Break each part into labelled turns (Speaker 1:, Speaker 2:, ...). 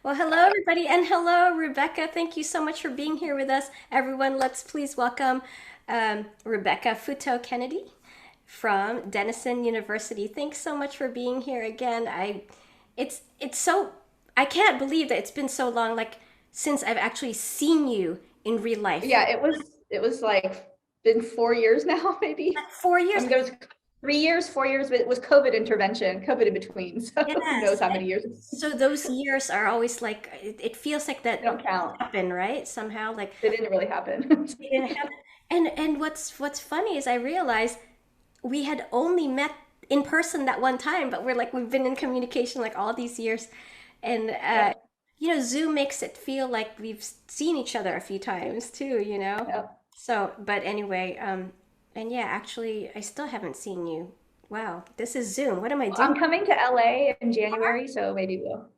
Speaker 1: Well, hello, everybody, and hello, Rebecca. Thank you so much for being here with us. Everyone, let's please welcome Rebecca Futo Kennedy from Denison University. Thanks so much for being here again. It's so, I can't believe that it's been so long, like since I've actually seen you in real life.
Speaker 2: Yeah, it was like been 4 years now, maybe.
Speaker 1: Like 4 years.
Speaker 2: I mean, there was 3 years, 4 years, but it was COVID intervention, COVID in between. So who knows
Speaker 1: Yes.
Speaker 2: how many years?
Speaker 1: So those years are always like it feels like
Speaker 2: They
Speaker 1: that
Speaker 2: don't count.
Speaker 1: happened, right? Somehow, like
Speaker 2: They didn't really happen.
Speaker 1: it didn't happen. And what's funny is I realized we had only met in person that one time, but we've been in communication like all these years, and
Speaker 2: Yep,
Speaker 1: Zoom makes it feel like we've seen each other a few times too, you know.
Speaker 2: yep.
Speaker 1: So, but anyway, and yeah, actually, I still haven't seen you. Wow, this is Zoom. What am I doing?
Speaker 2: I'm coming to LA in January, so maybe we'll.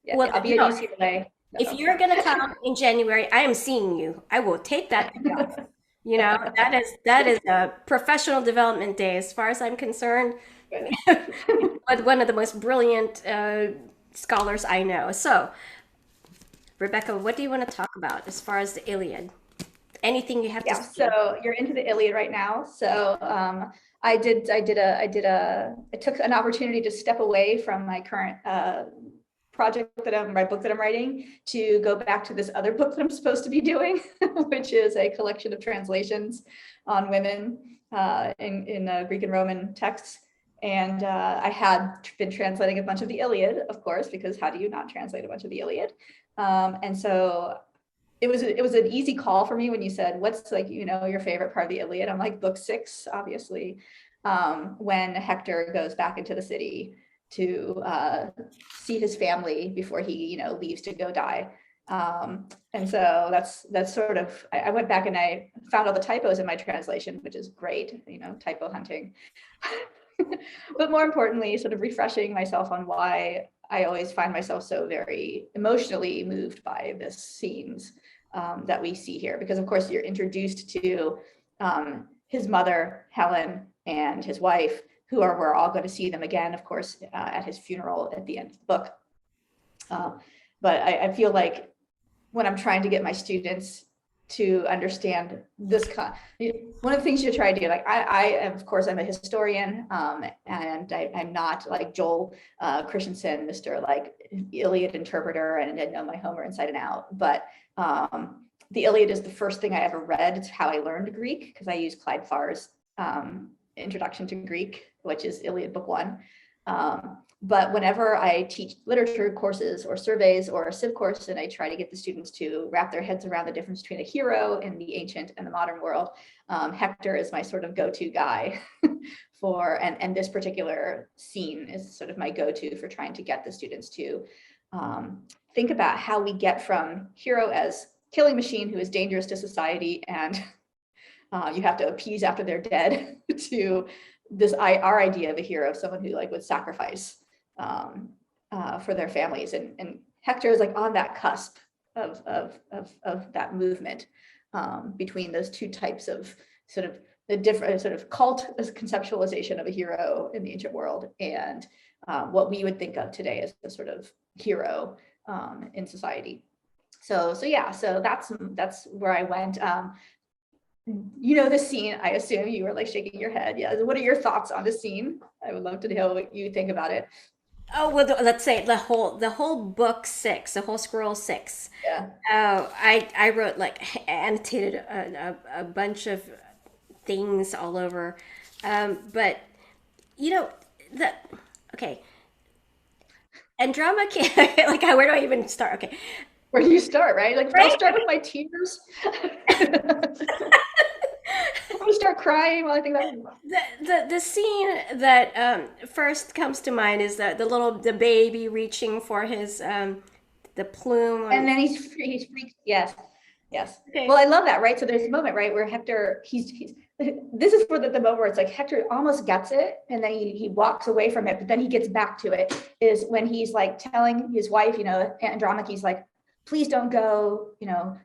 Speaker 2: Yeah,
Speaker 1: Well,
Speaker 2: I'll be at
Speaker 1: no,
Speaker 2: UCLA.
Speaker 1: if
Speaker 2: So.
Speaker 1: you're gonna come in January, I am seeing you. I will take that day off. You know, that is a professional development day as far as I'm concerned.
Speaker 2: Good.
Speaker 1: With one of the most brilliant scholars I know. So, Rebecca, what do you want to talk about as far as the Iliad? Anything you have to
Speaker 2: Yeah,
Speaker 1: say?
Speaker 2: so you're into the Iliad right now. So I took an opportunity to step away from my current my book that I'm writing, to go back to this other book that I'm supposed to be doing, which is a collection of translations on women in Greek and Roman texts. And I had been translating a bunch of the Iliad, of course, because how do you not translate a bunch of the Iliad? And so it was an easy call for me when you said, what's, like, your favorite part of the Iliad? I'm like, book 6, obviously, when Hector goes back into the city to see his family before he leaves to go die. And so that's sort of, I went back and I found all the typos in my translation, which is great, typo hunting. But more importantly, sort of refreshing myself on why I always find myself so very emotionally moved by the scenes that we see here. Because of course you're introduced to his mother, Helen, and his wife, we're all going to see them again, of course, at his funeral at the end of the book. Uh, but I feel like when I'm trying to get my students to understand this one of the things you try to do, like I of course I'm a historian, and I'm not like Joel Christensen, Mr. like Iliad interpreter, and I know my Homer inside and out, but the Iliad is the first thing I ever read. It's how I learned Greek, because I use Clyde Farr's Introduction to Greek, which is Iliad book 1. But whenever I teach literature courses or surveys or a civ course, and I try to get the students to wrap their heads around the difference between a hero in the ancient and the modern world, Hector is my sort of go-to guy and this particular scene is sort of my go-to for trying to get the students to think about how we get from hero as killing machine who is dangerous to society and you have to appease after they're dead to our idea of a hero, someone who like would sacrifice for their families, and Hector is like on that cusp of that movement between those two types of sort of the different sort of cult as conceptualization of a hero in the ancient world, and what we would think of today as a sort of hero in society. So yeah, so that's where I went. The scene, I assume you were like shaking your head. Yeah. What are your thoughts on the scene? I would love to know what you think about it.
Speaker 1: Oh well, let's say the whole book 6, the whole scroll 6.
Speaker 2: Yeah.
Speaker 1: Oh, I wrote like annotated a bunch of things all over, but you know the okay. Andromache, like where do I even start? Okay,
Speaker 2: Where do you start, right? Like, I'll
Speaker 1: right?
Speaker 2: start with my tears. I'm gonna start crying while I think about
Speaker 1: The scene that first comes to mind is the baby reaching for his the plume
Speaker 2: and
Speaker 1: on.
Speaker 2: then he's freaked. Yes. Yes. Well,
Speaker 1: Okay.
Speaker 2: I love that, right? So there's a moment, right, where Hector, he's this is for the moment where it's like Hector almost gets it and then he walks away from it, but then he gets back to it, is when he's like telling his wife, Andromache's like, please don't go,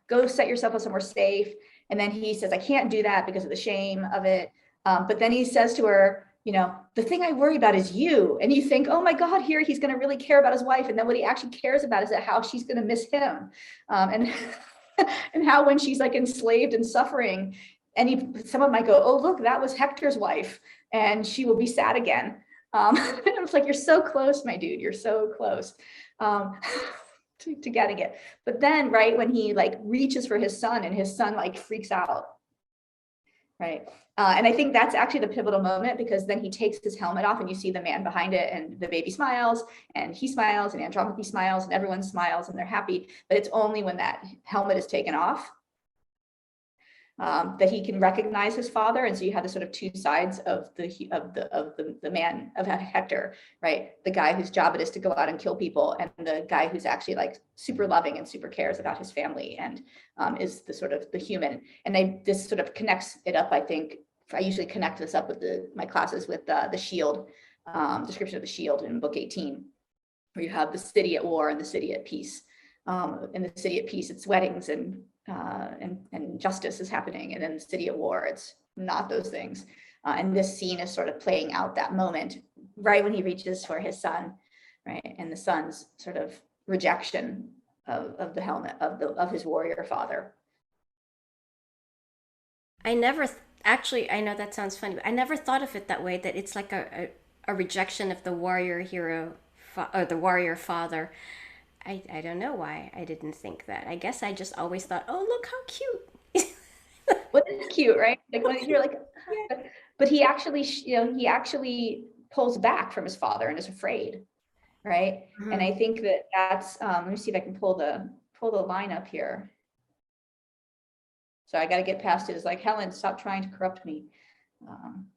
Speaker 2: go set yourself up somewhere safe. And then he says, I can't do that because of the shame of it. But then he says to her, the thing I worry about is you. And you think, oh my God, here he's going to really care about his wife. And then what he actually cares about is that how she's going to miss him. And and how when she's like enslaved and suffering, and someone might go, oh, look, that was Hector's wife, and she will be sad again. And it's like, you're so close, my dude, you're so close to getting it. But then, right, when he like reaches for his son and his son like freaks out, right? And I think that's actually the pivotal moment, because then he takes his helmet off and you see the man behind it, and the baby smiles and he smiles and Andromache smiles and everyone smiles and they're happy. But it's only when that helmet is taken off that he can recognize his father. And so you have the sort of two sides of the man of Hector, right? The guy whose job it is to go out and kill people, and the guy who's actually like super loving and super cares about his family, and is the sort of the human. And this sort of connects it up. I think I usually connect this up with my classes with the shield, description of the shield in book 18, where you have the city at war and the city at peace. In the city at peace, it's weddings and justice is happening, and in the city at war, it's not those things. And this scene is sort of playing out that moment right when he reaches for his son, right, and the son's sort of rejection of the helmet of his warrior father.
Speaker 1: I never actually, I know that sounds funny, but I never thought of it that way, that it's like a rejection of the warrior hero or the warrior father. I don't know why I didn't think that. I guess I just always thought, oh, look how cute.
Speaker 2: Well, it's cute, right? Like when you're like,
Speaker 1: Yeah.
Speaker 2: but he actually, he actually pulls back from his father and is afraid, right? And
Speaker 1: Mhm.
Speaker 2: I think that's, let me see if I can pull the line up here. So I got to get past it. It's like, Helen, stop trying to corrupt me. Um,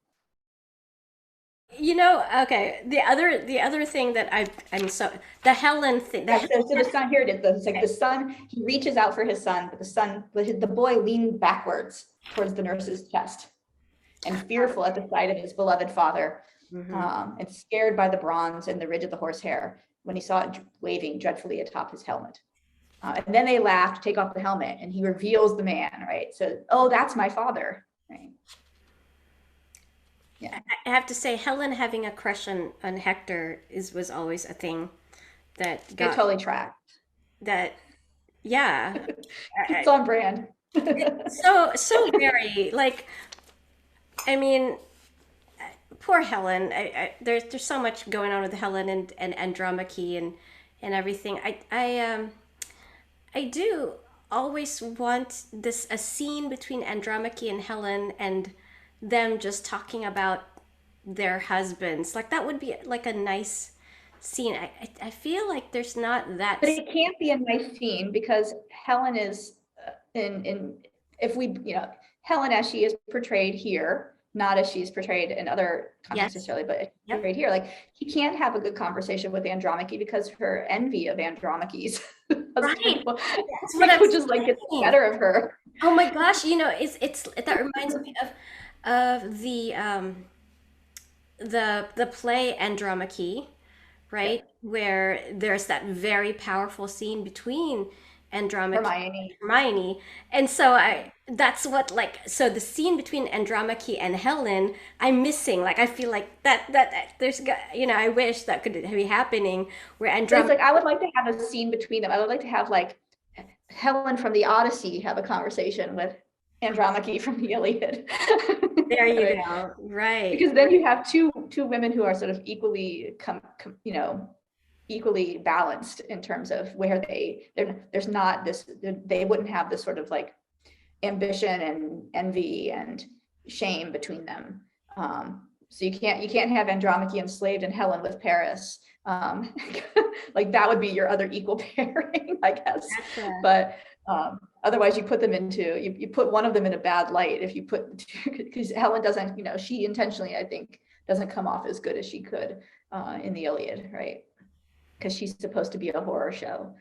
Speaker 1: Okay. The other thing that I'm so the Helen thing.
Speaker 2: yeah, so the son, here it is. It's like the son, he reaches out for his son, but the boy leaned backwards towards the nurse's chest, and fearful at the sight of his beloved father,
Speaker 1: Mhm.
Speaker 2: and scared by the bronze and the ridge of the horsehair when he saw it waving dreadfully atop his helmet. And then they laugh to take off the helmet, and he reveals the man, right? So, oh, that's my father, right? Yeah.
Speaker 1: I have to say, Helen having a crush on Hector was always a thing that
Speaker 2: It
Speaker 1: got
Speaker 2: totally tracks.
Speaker 1: that. Yeah,
Speaker 2: It's on brand.
Speaker 1: so very like. I mean, poor Helen. There's so much going on with Helen and Andromache and everything. I do always want this a scene between Andromache and Helen and them just talking about their husbands. Like that would be like a nice scene. I feel like there's not that.
Speaker 2: But it can't be a nice scene, because Helen is in if we, Helen as she is portrayed here, not as she's portrayed in other contexts
Speaker 1: Yes.
Speaker 2: necessarily, but
Speaker 1: Yep.
Speaker 2: portrayed here, like he can't have a good conversation with Andromache, because her envy of Andromache's husband
Speaker 1: Right.
Speaker 2: will,
Speaker 1: That's what I'm
Speaker 2: will just like get the
Speaker 1: saying.
Speaker 2: better of her.
Speaker 1: Oh my gosh, it's that reminds me of the play Andromache, right?
Speaker 2: Yep.
Speaker 1: Where there's that very powerful scene between Andromache
Speaker 2: Hermione.
Speaker 1: and Hermione. And so I that's what like so the scene between Andromache and Helen I'm missing. Like I feel like that there's I wish that could be happening where
Speaker 2: But it's
Speaker 1: Andromache.
Speaker 2: like, I would like to have a scene between them. I would like to have like Helen from the Odyssey have a conversation with Andromache from the Iliad.
Speaker 1: There you
Speaker 2: Right?
Speaker 1: go. Right.
Speaker 2: Because then you have two women who are sort of equally equally balanced in terms of where there's not this, they wouldn't have this sort of like ambition and envy and shame between them. So you can't have Andromache enslaved and Helen with Paris. Like that would be your other equal pairing, I guess.
Speaker 1: Gotcha.
Speaker 2: But otherwise you put them into, you put one of them in a bad light if you put, because Helen doesn't, she intentionally, I think, doesn't come off as good as she could in the Iliad, right? Because she's supposed to be a horror show.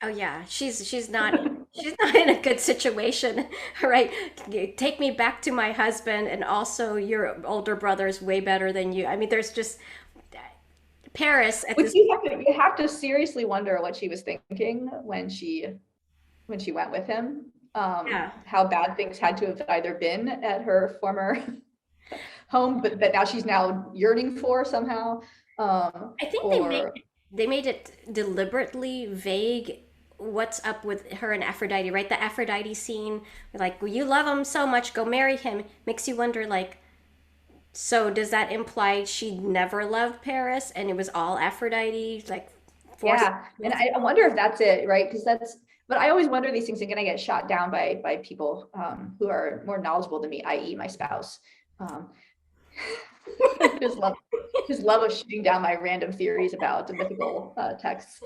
Speaker 1: Oh yeah, she's not in a good situation, right? Take me back to my husband, and also your older brother's way better than you. I mean, there's just Paris at
Speaker 2: Which
Speaker 1: this.
Speaker 2: you have to seriously wonder what she was thinking when she went with him.
Speaker 1: Yeah,
Speaker 2: How bad things had to have either been at her former home, but that now she's now yearning for somehow.
Speaker 1: I think
Speaker 2: Or
Speaker 1: they made it deliberately vague what's up with her and Aphrodite, right? The Aphrodite scene, like, well, you love him so much, go marry him, makes you wonder, like, so does that imply she never loved Paris and it was all Aphrodite, like, forced?
Speaker 2: yeah, and I wonder if that's it, right? Because that's, but I always wonder these things are going to get shot down by people who are more knowledgeable than me, i.e., my spouse. Um, his love, his love of shooting down my random theories about the mythical texts.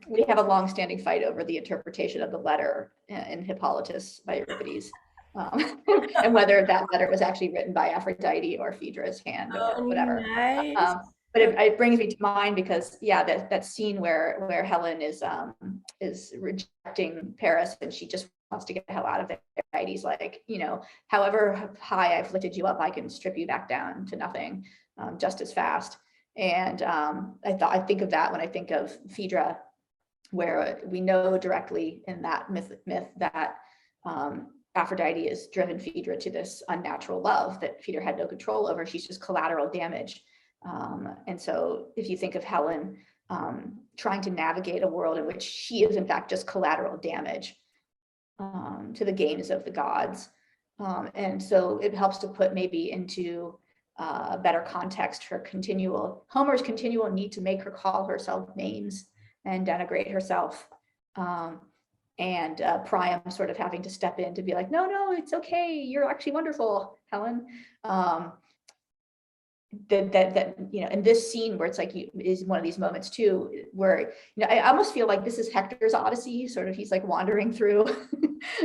Speaker 2: We have a long-standing fight over the interpretation of the letter in Hippolytus by Euripides, and whether that letter was actually written by Aphrodite or Phaedra's hand
Speaker 1: Oh,
Speaker 2: or whatever.
Speaker 1: nice.
Speaker 2: But it brings me to mind because yeah, that scene where Helen is rejecting Paris and she just wants to get the hell out of there. Right? He's like, however high I've lifted you up, I can strip you back down to nothing just as fast. And I think of that when I think of Phaedra, where we know directly in that myth that Aphrodite has driven Phaedra to this unnatural love that Phaedra had no control over. She's just collateral damage. And so if you think of Helen trying to navigate a world in which she is in fact just collateral damage to the games of the gods. And so it helps to put maybe into better context Homer's continual need to make her call herself names and denigrate herself. And Priam sort of having to step in to be like, no, it's okay. You're actually wonderful, Helen. That in this scene where it's like is one of these moments too where I almost feel like this is Hector's Odyssey, sort of. He's like wandering through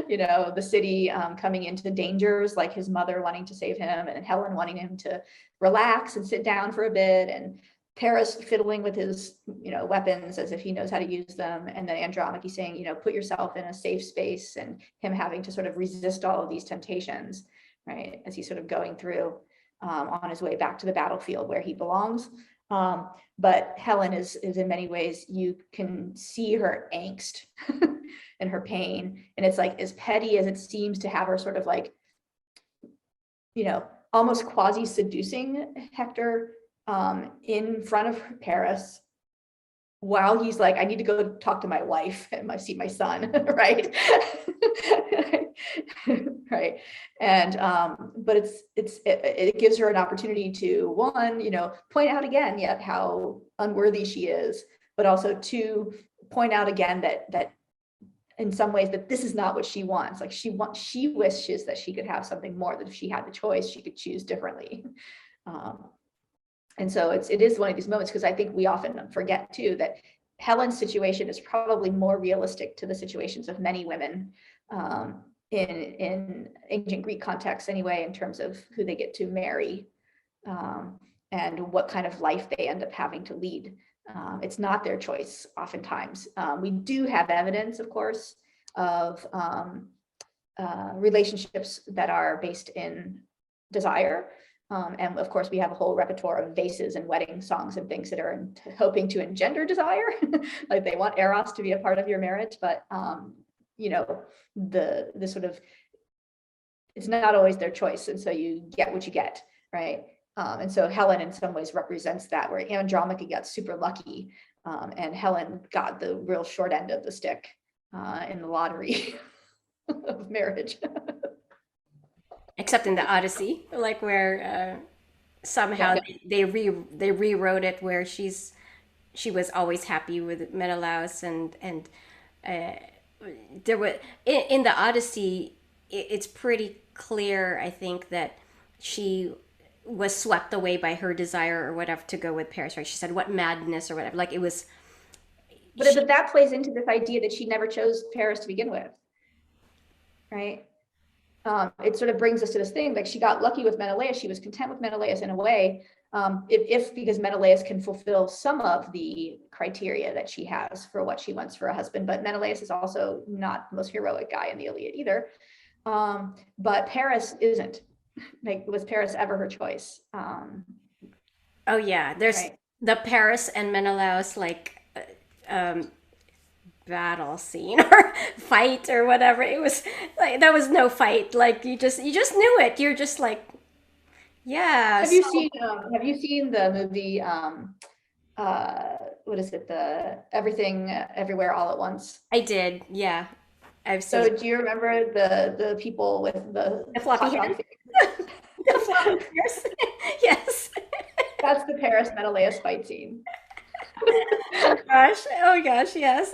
Speaker 2: the city, coming into dangers, like his mother wanting to save him and Helen wanting him to relax and sit down for a bit, and Paris fiddling with his weapons as if he knows how to use them, and then Andromache saying put yourself in a safe space, and him having to sort of resist all of these temptations, right, as he's sort of going through on his way back to the battlefield where he belongs. But Helen is in many ways, you can see her angst and her pain. And it's like, as petty as it seems to have her sort of like, almost quasi seducing Hector in front of Paris, while he's like, I need to go talk to my wife and see my son, right? Right. And but it gives her an opportunity to, one, point out again yet how unworthy she is, but also to point out again that in some ways that this is not what she wants. Like she wishes that she could have something more, that if she had the choice, she could choose differently. And so it is one of these moments, because I think we often forget too that Helen's situation is probably more realistic to the situations of many women in ancient Greek context anyway, in terms of who they get to marry and what kind of life they end up having to lead. It's not their choice oftentimes. We do have evidence, of course, of relationships that are based in desire. And of course, we have a whole repertoire of vases and wedding songs and things that are hoping to engender desire. Like they want Eros to be a part of your marriage, but the sort of, it's not always their choice, and so you get what you get, right? And so Helen in some ways represents that, where Andromache got super lucky, and Helen got the real short end of the stick in the lottery of marriage.
Speaker 1: Except in the Odyssey, like where somehow they rewrote it, where she was always happy with Menelaus, and there was in the Odyssey, it's pretty clear, I think, that she was swept away by her desire or whatever to go with Paris, right? She said, what madness or whatever, like it was.
Speaker 2: But that plays into this idea that she never chose Paris to begin with, right? It sort of brings us to this thing, like she got lucky with Menelaus. She was content with Menelaus in a way, if because Menelaus can fulfill some of the criteria that she has for what she wants for a husband. But Menelaus is also not the most heroic guy in the Iliad either. But Paris isn't. Like, was Paris ever her choice?
Speaker 1: Oh yeah, there's
Speaker 2: right.
Speaker 1: the Paris and Menelaus battle scene or fight or whatever. It was like, there was no fight. Like you just knew it. You're just like, Yeah.
Speaker 2: Have you seen the movie what is it, the Everything Everywhere All at Once?
Speaker 1: I did. Yeah. I've seen
Speaker 2: So
Speaker 1: it.
Speaker 2: do you remember the people with the
Speaker 1: The floppy
Speaker 2: hot dog
Speaker 1: head?
Speaker 2: face?
Speaker 1: The floppy ears. Yes.
Speaker 2: That's the Paris Menelaus fight scene.
Speaker 1: Oh gosh. Oh gosh. Yes.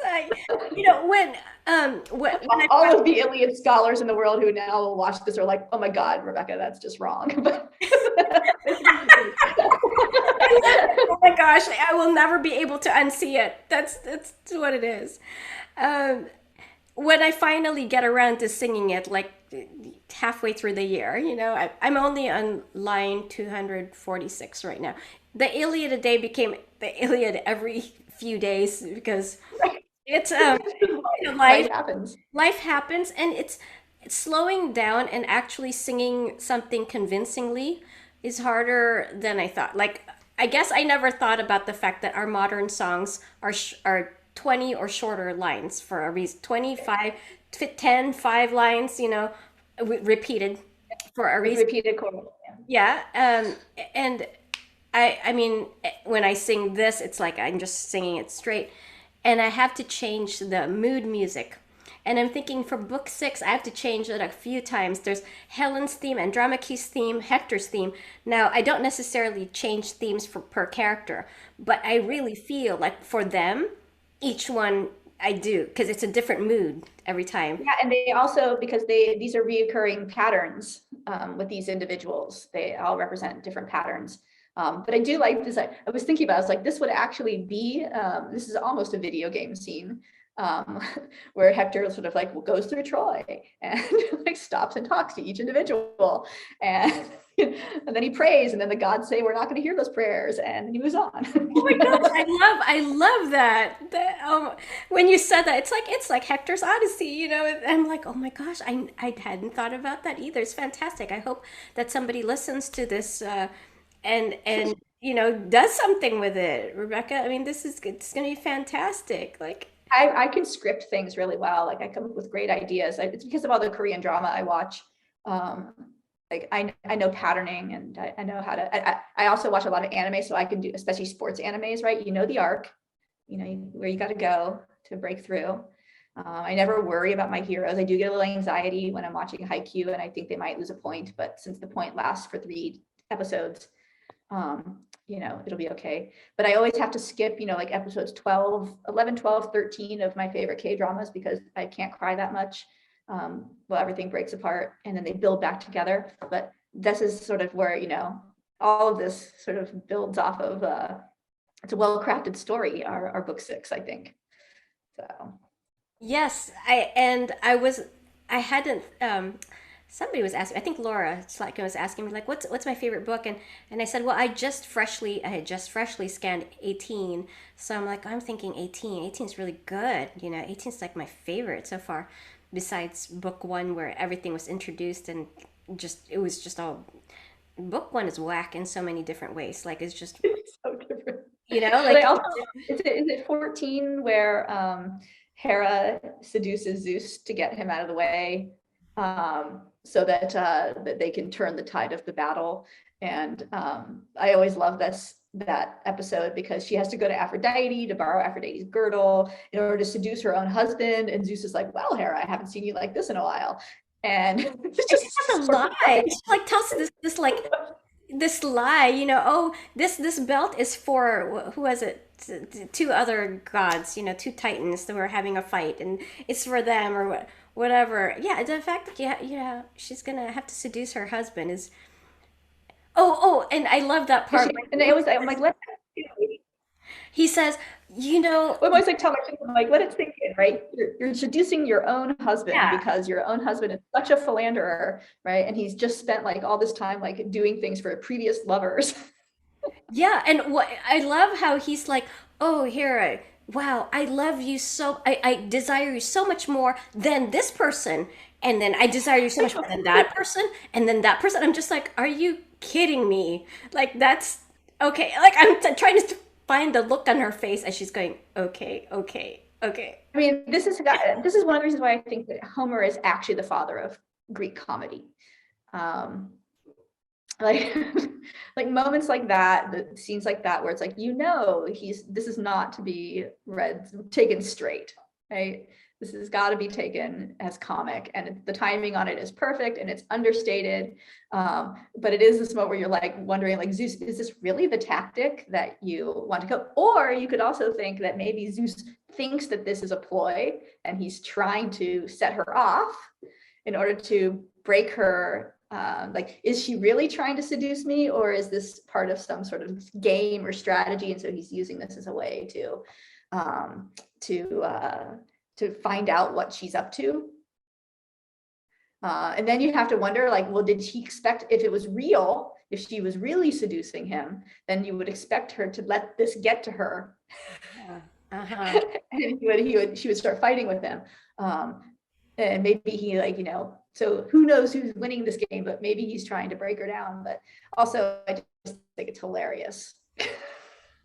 Speaker 1: When I
Speaker 2: All of the Iliad scholars in the world who now will watch this are like, oh my God, Rebecca, that's just wrong. But
Speaker 1: oh my gosh, I will never be able to unsee it. That's what it is. Um, when I finally get around to singing it, like halfway through the year, I'm only on line 246 right now. The Iliad a day became the Iliad every few days because it's life
Speaker 2: life happens.
Speaker 1: life happens, and it's slowing down and actually singing something convincingly is harder than I thought. Like, I guess I never thought about the fact that our modern songs are 20 or shorter lines for a reason. 25, 10, 5 lines, repeated for a
Speaker 2: With
Speaker 1: reason.
Speaker 2: repeated chords.
Speaker 1: Yeah. And I mean, when I sing this, it's like I'm just singing it straight, and I have to change the mood music. And I'm thinking for book 6, I have to change it a few times. There's Helen's theme, Andromache's theme, Hector's theme. Now, I don't necessarily change themes for per character, but I really feel like for them, each one I do because it's a different mood every time.
Speaker 2: Yeah, and they also, because these are reoccurring patterns with these individuals, they all represent different patterns. But I do like this. I was thinking about, I was like, this would actually be, this is almost a video game scene um, where Hector sort of like goes through Troy and like stops and talks to each individual. And, and then he prays, and then the gods say, we're not going to hear those prayers. And then he moves on.
Speaker 1: Oh my gosh, I love that. When you said that, it's like Hector's Odyssey, And I'm like, oh my gosh, I hadn't thought about that either. It's fantastic. I hope that somebody listens to this and does something with it, Rebecca. I mean, it's gonna be fantastic. Like,
Speaker 2: I can script things really well. Like I come up with great ideas. It's because of all the Korean drama I watch. Um, like I know patterning, and I know how to. I also watch a lot of anime, so I can do, especially sports animes. Right, you know the arc, where you got to go to break through. I never worry about my heroes. I do get a little anxiety when I'm watching Haikyuu, and I think they might lose a point. But since the point lasts for 3 episodes, it'll be okay. But I always have to skip, like episodes 12, 11, 12, 13 of my favorite K dramas because I can't cry that much. Well, everything breaks apart and then they build back together. But this is sort of where, all of this sort of builds off of, it's a well-crafted story, our book 6, I think. So.
Speaker 1: yes, I hadn't. Somebody was asking. I think Laura Slatkin was asking me like, "What's my favorite book?" And I said, "Well, I had just freshly scanned 18, so I'm thinking 18. 18 is really good. 18 is like my favorite so far, besides book 1 where everything was introduced and it was just all. Book 1 is whack in so many different ways. Like it's just
Speaker 2: It's so different.
Speaker 1: like
Speaker 2: But I also, is it 14 where Hera seduces Zeus to get him out of the way, so that they can turn the tide of the battle? And I always love that episode because she has to go to Aphrodite to borrow Aphrodite's girdle in order to seduce her own husband, and Zeus is like, well, Hera, I haven't seen you like this in a while. And it's
Speaker 1: it's
Speaker 2: just
Speaker 1: just a lie. She like tells this lie, oh, this belt is for who was it? Two other gods, two titans that were having a fight, and it's for them or whatever. Yeah, the fact that she's gonna have to seduce her husband is. And I love that part.
Speaker 2: and I was, I'm like, let
Speaker 1: He says,
Speaker 2: I'm always like telling my people, I'm like, let it sink in, right? You're seducing your own husband
Speaker 1: yeah,
Speaker 2: because your own husband is such a philanderer, right? And he's just spent like all this time like doing things for previous lovers.
Speaker 1: yeah, and what I love how he's like, oh, Hera, wow, I love you so, I desire you so much more than this person, and then I desire you so much more than that person, and then that person. I'm just like, are you kidding me? Like that's okay. Like I'm trying to find the look on her face as she's going, okay, okay, okay.
Speaker 2: I mean, this is one of the reasons why I think that Homer is actually the father of Greek comedy. Um, like like moments like that, the scenes like that, where it's like, this is not to be taken straight, right? This has got to be taken as comic, and the timing on it is perfect and it's understated. But it is this moment where you're like wondering, like, Zeus, is this really the tactic that you want to go? Or you could also think that maybe Zeus thinks that this is a ploy and he's trying to set her off in order to break her. Like, is she really trying to seduce me, or is this part of some sort of game or strategy? And so he's using this as a way to find out what she's up to. And then you have to wonder, like, well, did he expect, if it was real, if she was really seducing him, then you would expect her to let this get to her. Uh-huh. And she would start fighting with him. And maybe he, like, so who knows who's winning this game, but maybe he's trying to break her down. But also, I just think it's hilarious.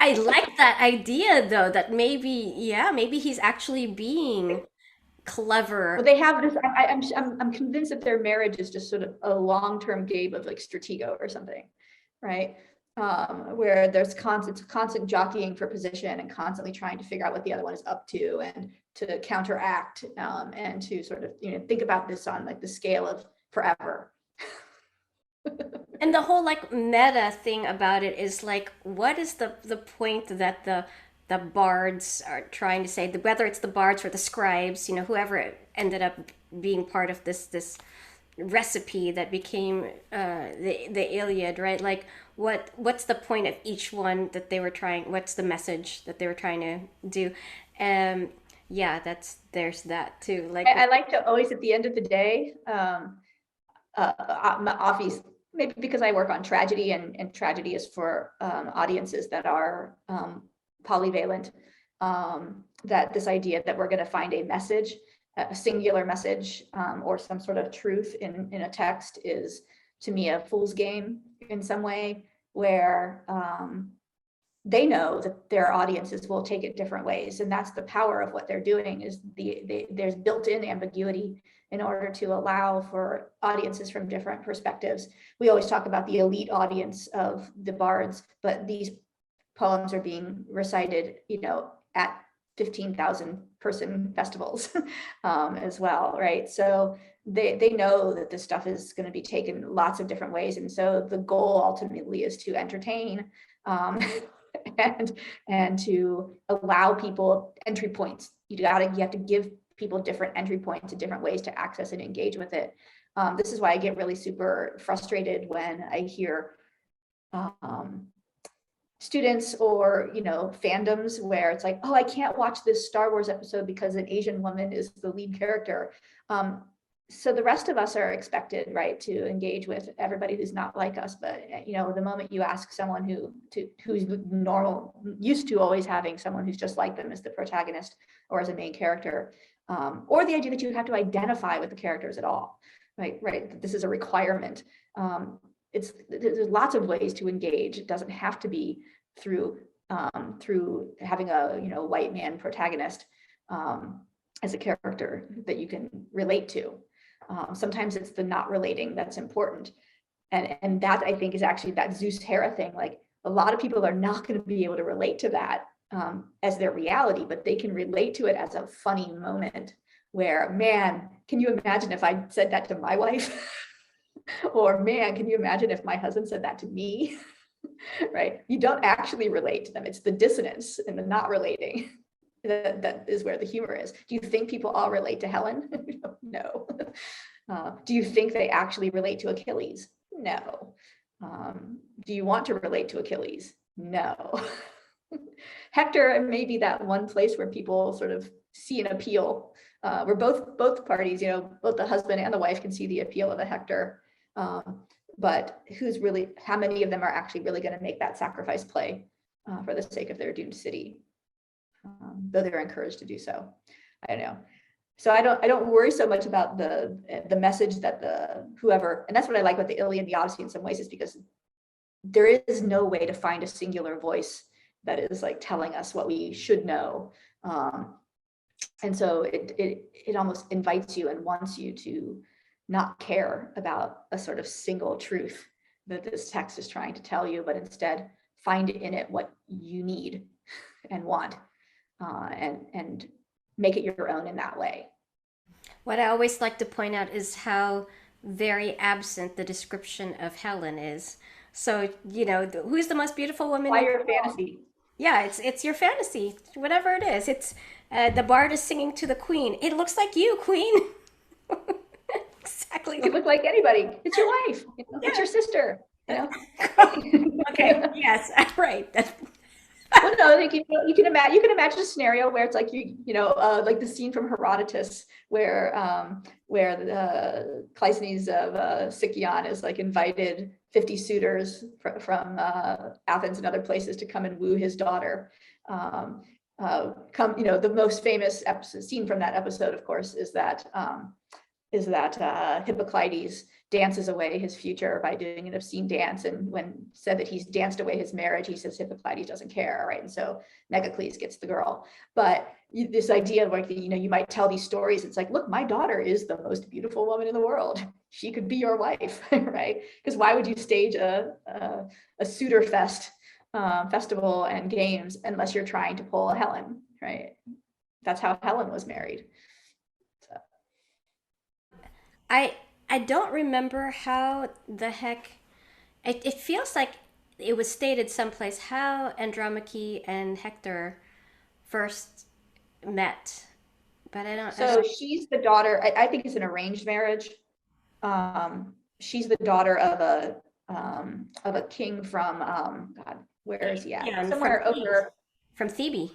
Speaker 1: I like that idea though, that maybe, yeah, maybe he's actually being
Speaker 2: Well,
Speaker 1: clever.
Speaker 2: they have this. I'm convinced that their marriage is just sort of a long-term game of like Stratego or something, right? Where there's constant jockeying for position and constantly trying to figure out what the other one is up to and to counteract, and to sort of think about this on like the scale of forever.
Speaker 1: And the whole like meta thing about it is like, what is the point that the bards are trying to say? Whether it's the bards or the scribes, whoever ended up being part of this recipe that became the Iliad, right? Like, what's the point of each one that they were trying? What's the message that they were trying to do? Yeah, there's that too. Like,
Speaker 2: I like to always, at the end of the day, obviously, maybe because I work on tragedy, and tragedy is for audiences that are polyvalent, that this idea that we're going to find a message, a singular message, or some sort of truth in a text, is to me a fool's game in some way, where they know that their audiences will take it different ways. And that's the power of what they're doing, is there's built-in ambiguity in order to allow for audiences from different perspectives. We always talk about the elite audience of the bards, but these poems are being recited, at 15,000 person festivals as well, right? So they know that this stuff is going to be taken lots of different ways. And so the goal ultimately is to entertain, and to allow people entry points. You have to give people different entry points and different ways to access and engage with it. This is why I get really super frustrated when I hear students or fandoms where it's like, oh, I can't watch this Star Wars episode because an Asian woman is the lead character. So the rest of us are expected, right, to engage with everybody who's not like us. But the moment you ask someone who's normal, used to always having someone who's just like them as the protagonist or as a main character, or the idea that you have to identify with the characters at all, right? This is a requirement. There's lots of ways to engage. It doesn't have to be through having a white man protagonist as a character that you can relate to. Sometimes it's the not relating that's important, and that, I think, is actually that Zeus Hera thing. Like, a lot of people are not going to be able to relate to that as their reality, but they can relate to it as a funny moment where, man, can you imagine if I said that to my wife? Or, man, can you imagine if my husband said that to me? Right? You don't actually relate to them. It's the dissonance and the not relating that is where the humor is. Do you think people all relate to Helen? No. Do you think they actually relate to Achilles? No. Do you want to relate to Achilles? No. Hector may be that one place where people sort of see an appeal, where both parties, both the husband and the wife, can see the appeal of a Hector. But how many of them are actually really going to make that sacrifice play for the sake of their doomed city, though they're encouraged to do so? I don't know. So I don't worry so much about the message that whoever, and that's what I like about the Iliad and the Odyssey in some ways, is because there is no way to find a singular voice that is like telling us what we should know. And so it almost invites you and wants you to not care about a sort of single truth that this text is trying to tell you, but instead find in it what you need and want, and make it your own in that way.
Speaker 1: What I always like to point out is how very absent the description of Helen is. So, who's the most beautiful woman
Speaker 2: Why
Speaker 1: in the
Speaker 2: your
Speaker 1: world?
Speaker 2: fantasy?
Speaker 1: Yeah, it's your fantasy, whatever it is. It's the bard is singing to the queen. It looks like you, queen. Exactly.
Speaker 2: You could look like anybody. It's your wife.
Speaker 1: Yeah.
Speaker 2: It's your sister.
Speaker 1: Okay. Yes. Right.
Speaker 2: Well, no, like, you can imagine a scenario where it's like like the scene from Herodotus where the Cleisthenes of Sicyon is like invited 50 suitors from Athens and other places to come and woo his daughter. The most famous scene from that episode, of course, is that Hippocleides dances away his future by doing an obscene dance. And when said that he's danced away his marriage, he says Hippocleides doesn't care, right? And so Megacles gets the girl. But this idea of like, you might tell these stories. It's like, look, my daughter is the most beautiful woman in the world. She could be your wife, right? Because why would you stage a suitor festival and games unless you're trying to pull a Helen, right? That's how Helen was married. So.
Speaker 1: I don't remember how the heck it feels like it was stated someplace how Andromache and Hector first met, but I don't.
Speaker 2: So she's the daughter. I think it's an arranged marriage. She's the daughter of a king from God, where is he at?
Speaker 1: Yeah,
Speaker 2: Somewhere over
Speaker 1: from Thebe.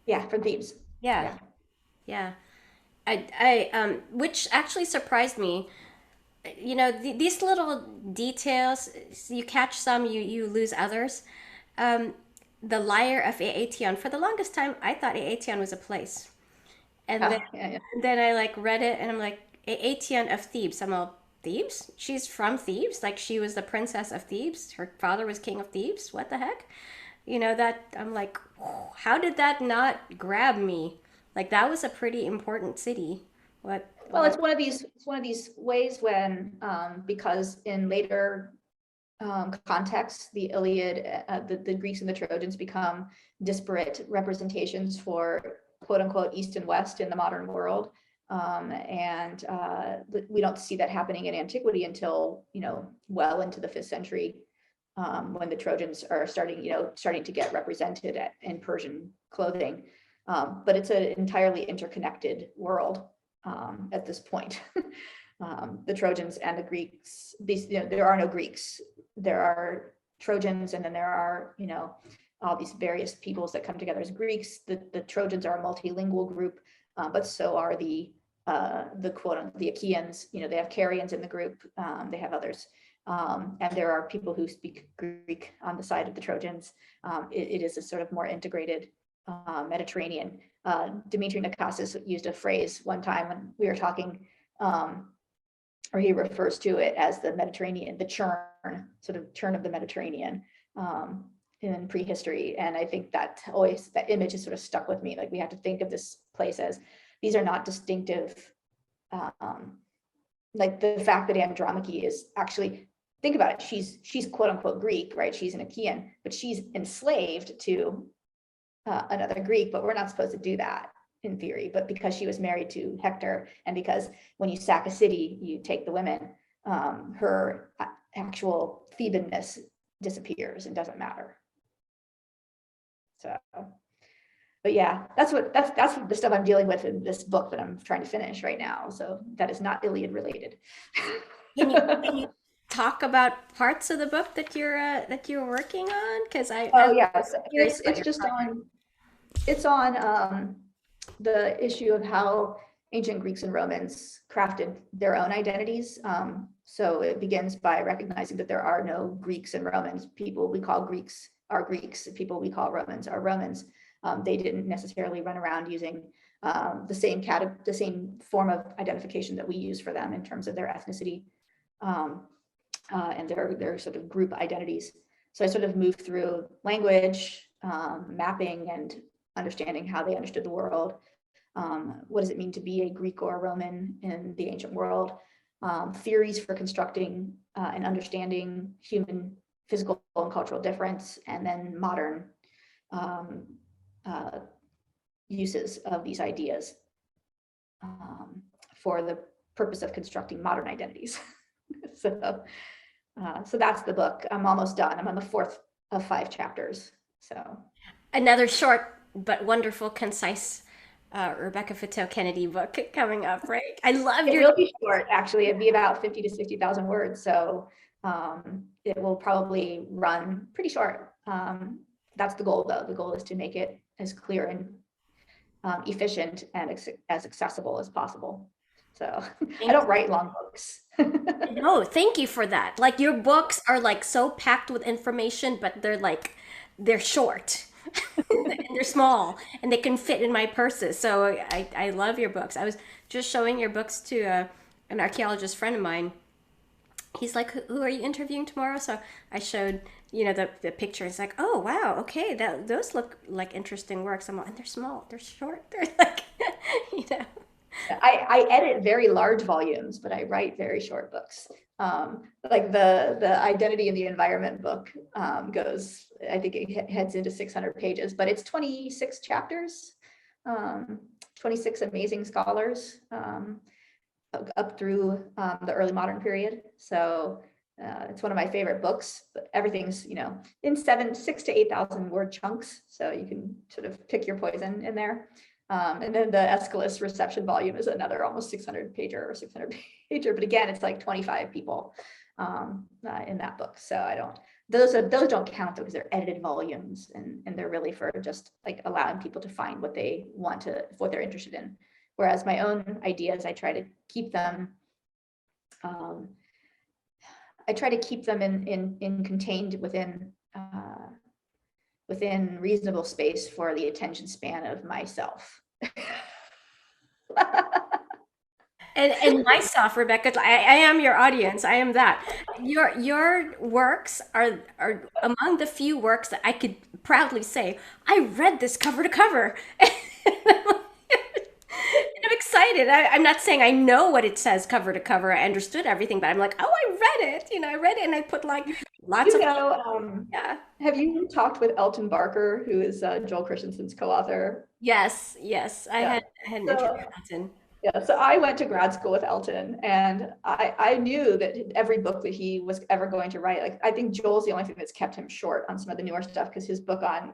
Speaker 2: Yeah, from Thebes.
Speaker 1: Yeah. I which actually surprised me. These little details, you catch some, you lose others. The Lyre of Aetion, for the longest time I thought Aetion was a place, and then I like read it and I'm like, Aetion of Thebes. I'm all, Thebes? She's from Thebes? Like she was the princess of Thebes? Her father was king of Thebes? What the heck? That I'm like, how did that not grab me? Like that was a pretty important city.
Speaker 2: Well, it's one of these ways when because in later contexts, the Iliad, the Greeks and the Trojans become disparate representations for quote unquote East and West in the modern world. And we don't see that happening in antiquity until, well into the 5th century, when the Trojans are starting to get represented in Persian clothing. But it's an entirely interconnected world at this point. The Trojans and the Greeks, there are no Greeks. There are Trojans, and then there are, all these various peoples that come together as Greeks. The Trojans are a multilingual group, but so are the Achaeans. They have Carians in the group. They have others. And there are people who speak Greek on the side of the Trojans. It is a sort of more integrated Mediterranean. Dimitri Nakasis used a phrase one time when we were talking, or he refers to it as the Mediterranean, the churn of the Mediterranean in prehistory. And I think that image has sort of stuck with me. Like we have to think of this place as, these are not distinctive, like the fact that Andromache is actually, think about it, she's quote unquote Greek, right? She's an Achaean, but she's enslaved to another Greek, but we're not supposed to do that in theory. But because she was married to Hector, and because when you sack a city, you take the women, her actual Thebanness disappears and doesn't matter. So, but yeah, that's the stuff I'm dealing with in this book that I'm trying to finish right now. So that is not Iliad related.
Speaker 1: Can you talk about parts of the book that you're working on? Because
Speaker 2: it's on the issue of how ancient Greeks and Romans crafted their own identities. So it begins by recognizing that there are no Greeks and Romans. People we call Greeks are Greeks. People we call Romans are Romans. They didn't necessarily run around using the same form of identification that we use for them in terms of their ethnicity and their sort of group identities. So I sort of moved through language, mapping, and understanding how they understood the world. What does it mean to be a Greek or a Roman in the ancient world? theories for constructing and understanding human physical and cultural difference, and then modern uses of these ideas for the purpose of constructing modern identities. So that's the book. I'm almost done. I'm on the 4th of 5 chapters. So
Speaker 1: Another short but wonderful, concise Rebecca Futo Kennedy book coming up, right? I love
Speaker 2: it
Speaker 1: your.
Speaker 2: will be short, actually. It'd be about 50 to 60,000 words. So it will probably run pretty short. That's the goal, though. The goal is to make it as clear and efficient and as accessible as possible. So I don't write long books.
Speaker 1: No, thank you for that. Like your books are like so packed with information, but they're short and they're small and they can fit in my purses. So I love your books. I was just showing your books to an archaeologist friend of mine. He's like, "Who are you interviewing tomorrow?" So I showed, the picture. He's like, "Oh wow, okay, those look like interesting works." I'm like, and they're small, they're short, they're like, you know.
Speaker 2: I edit very large volumes, but I write very short books. Like the identity and the environment book goes, I think it heads into 600 pages, but it's 26 chapters, 26 amazing scholars up through the early modern period. So it's one of my favorite books, but everything's, in 6 to 8,000 word chunks. So you can sort of pick your poison in there. And then the Aeschylus reception volume is another almost 600 pager or 600 pager, but again, it's like 25 people in that book. So those don't count though, because they're edited volumes and they're really for just like allowing people to find what they're interested in. Whereas my own ideas, I try to keep them in contained within reasonable space for the attention span of myself.
Speaker 1: And myself, Rebecca, I am your audience. I am that. Your works are among the few works that I could proudly say I read this cover to cover. And I'm excited. I'm not saying I know what it says cover to cover. I understood everything, but I'm like, oh, I read it. I read it, and I put like lots of. Yeah.
Speaker 2: Have you talked with Elton Barker, who is Joel Christensen's co-author?
Speaker 1: Yes, I had an interview with Elton.
Speaker 2: Yeah, so I went to grad school with Elton, and I knew that every book that he was ever going to write, like I think Joel's the only thing that's kept him short on some of the newer stuff, because his book on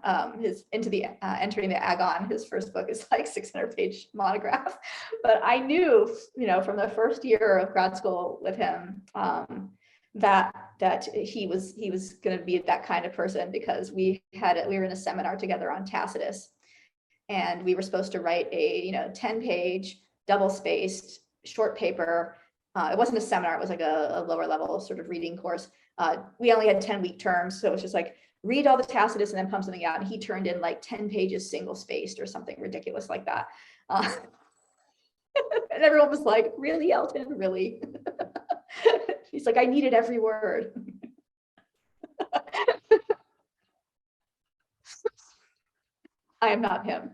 Speaker 2: Entering the Agon, his first book, is like 600-page monograph. But I knew, from the first year of grad school with him, that he was going to be that kind of person, because we were in a seminar together on Tacitus, and we were supposed to write a 10-page double-spaced short paper. It wasn't a seminar, it was like a lower level sort of reading course. We only had 10-week terms, so it was just like read all the Tacitus and then pump something out, and he turned in like 10 pages single-spaced or something ridiculous like that. And everyone was like, really, Elton, really? He's like, I needed every word. I am not him.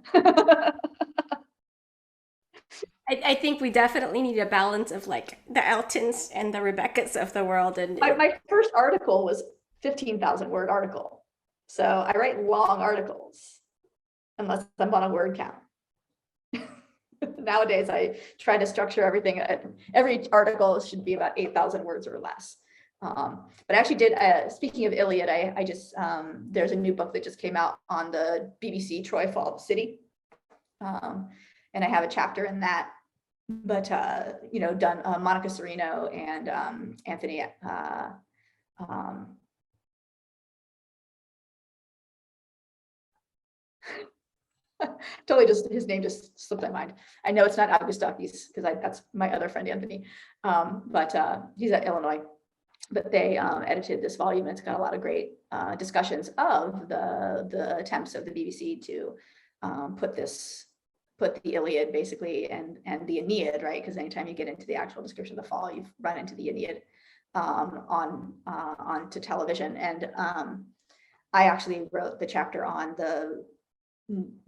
Speaker 1: I think we definitely need a balance of like the Eltons and the Rebeccas of the world. And
Speaker 2: my first article was 15,000 word article. So I write long articles unless I'm on a word count. Nowadays, I try to structure everything. Every article should be about 8,000 words or less. But I actually did, speaking of Iliad, I just, there's a new book that just came out on the BBC Troy Fall of the City. And I have a chapter in that, but, done Monica Serino and Anthony, totally just, his name just slipped my mind. I know it's not Augustakis, because that's my other friend, Anthony, but he's at Illinois. But they edited this volume, and it's got a lot of great discussions of the attempts of the BBC to put the Iliad basically and the Aeneid, right? Because anytime you get into the actual description of the fall, you've run into the Aeneid onto television. And I actually wrote the chapter on the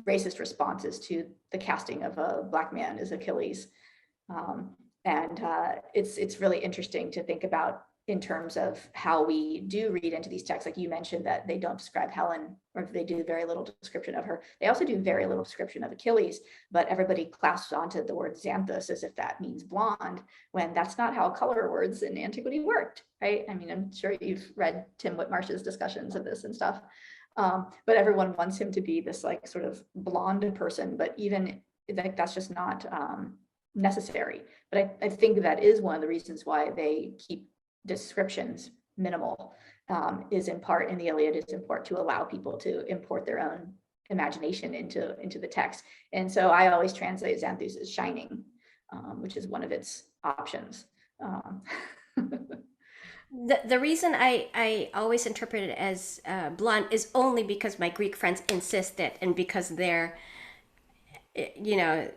Speaker 2: racist responses to the casting of a Black man as Achilles. And it's really interesting to think about in terms of how we do read into these texts. Like you mentioned that they don't describe Helen, or they do very little description of her. They also do very little description of Achilles, but everybody clasps onto the word xanthus as if that means blonde, when that's not how color words in antiquity worked, right? I mean, I'm sure you've read Tim Whitmarsh's discussions of this and stuff. But everyone wants him to be this like sort of blonde person, but even like that's just not necessary. But I think that is one of the reasons why they keep descriptions minimal, is in part in the Iliad, is in part to allow people to import their own imagination into the text. And so I always translate xanthus as shining, which is one of its options.
Speaker 1: The reason I always interpret it as blonde is only because my Greek friends insist it, and because you know,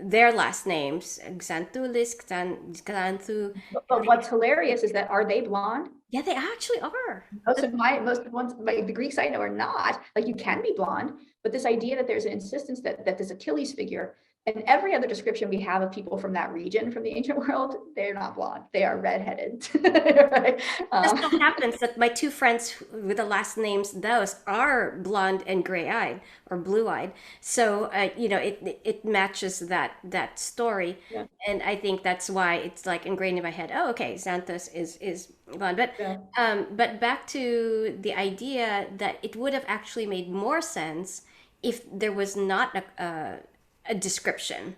Speaker 1: their last names, Xanthoulis, Xanthu.
Speaker 2: But what's hilarious is that, are they blonde?
Speaker 1: Yeah, they actually are.
Speaker 2: Most of the ones, like the Greeks I know, are not. Like, you can be blonde, but this idea that there's an insistence that this Achilles figure, and every other description we have of people from that region, from the ancient world, they're not blonde. They are redheaded. Right?
Speaker 1: It just so happens that my two friends with the last names those are blonde and gray-eyed or blue-eyed. So you know, it matches that story,
Speaker 2: Yeah.
Speaker 1: and I think that's why it's like ingrained in my head. Oh, okay, Xanthos is blonde.
Speaker 2: Yeah.
Speaker 1: But back to the idea that it would have actually made more sense if there was not a description,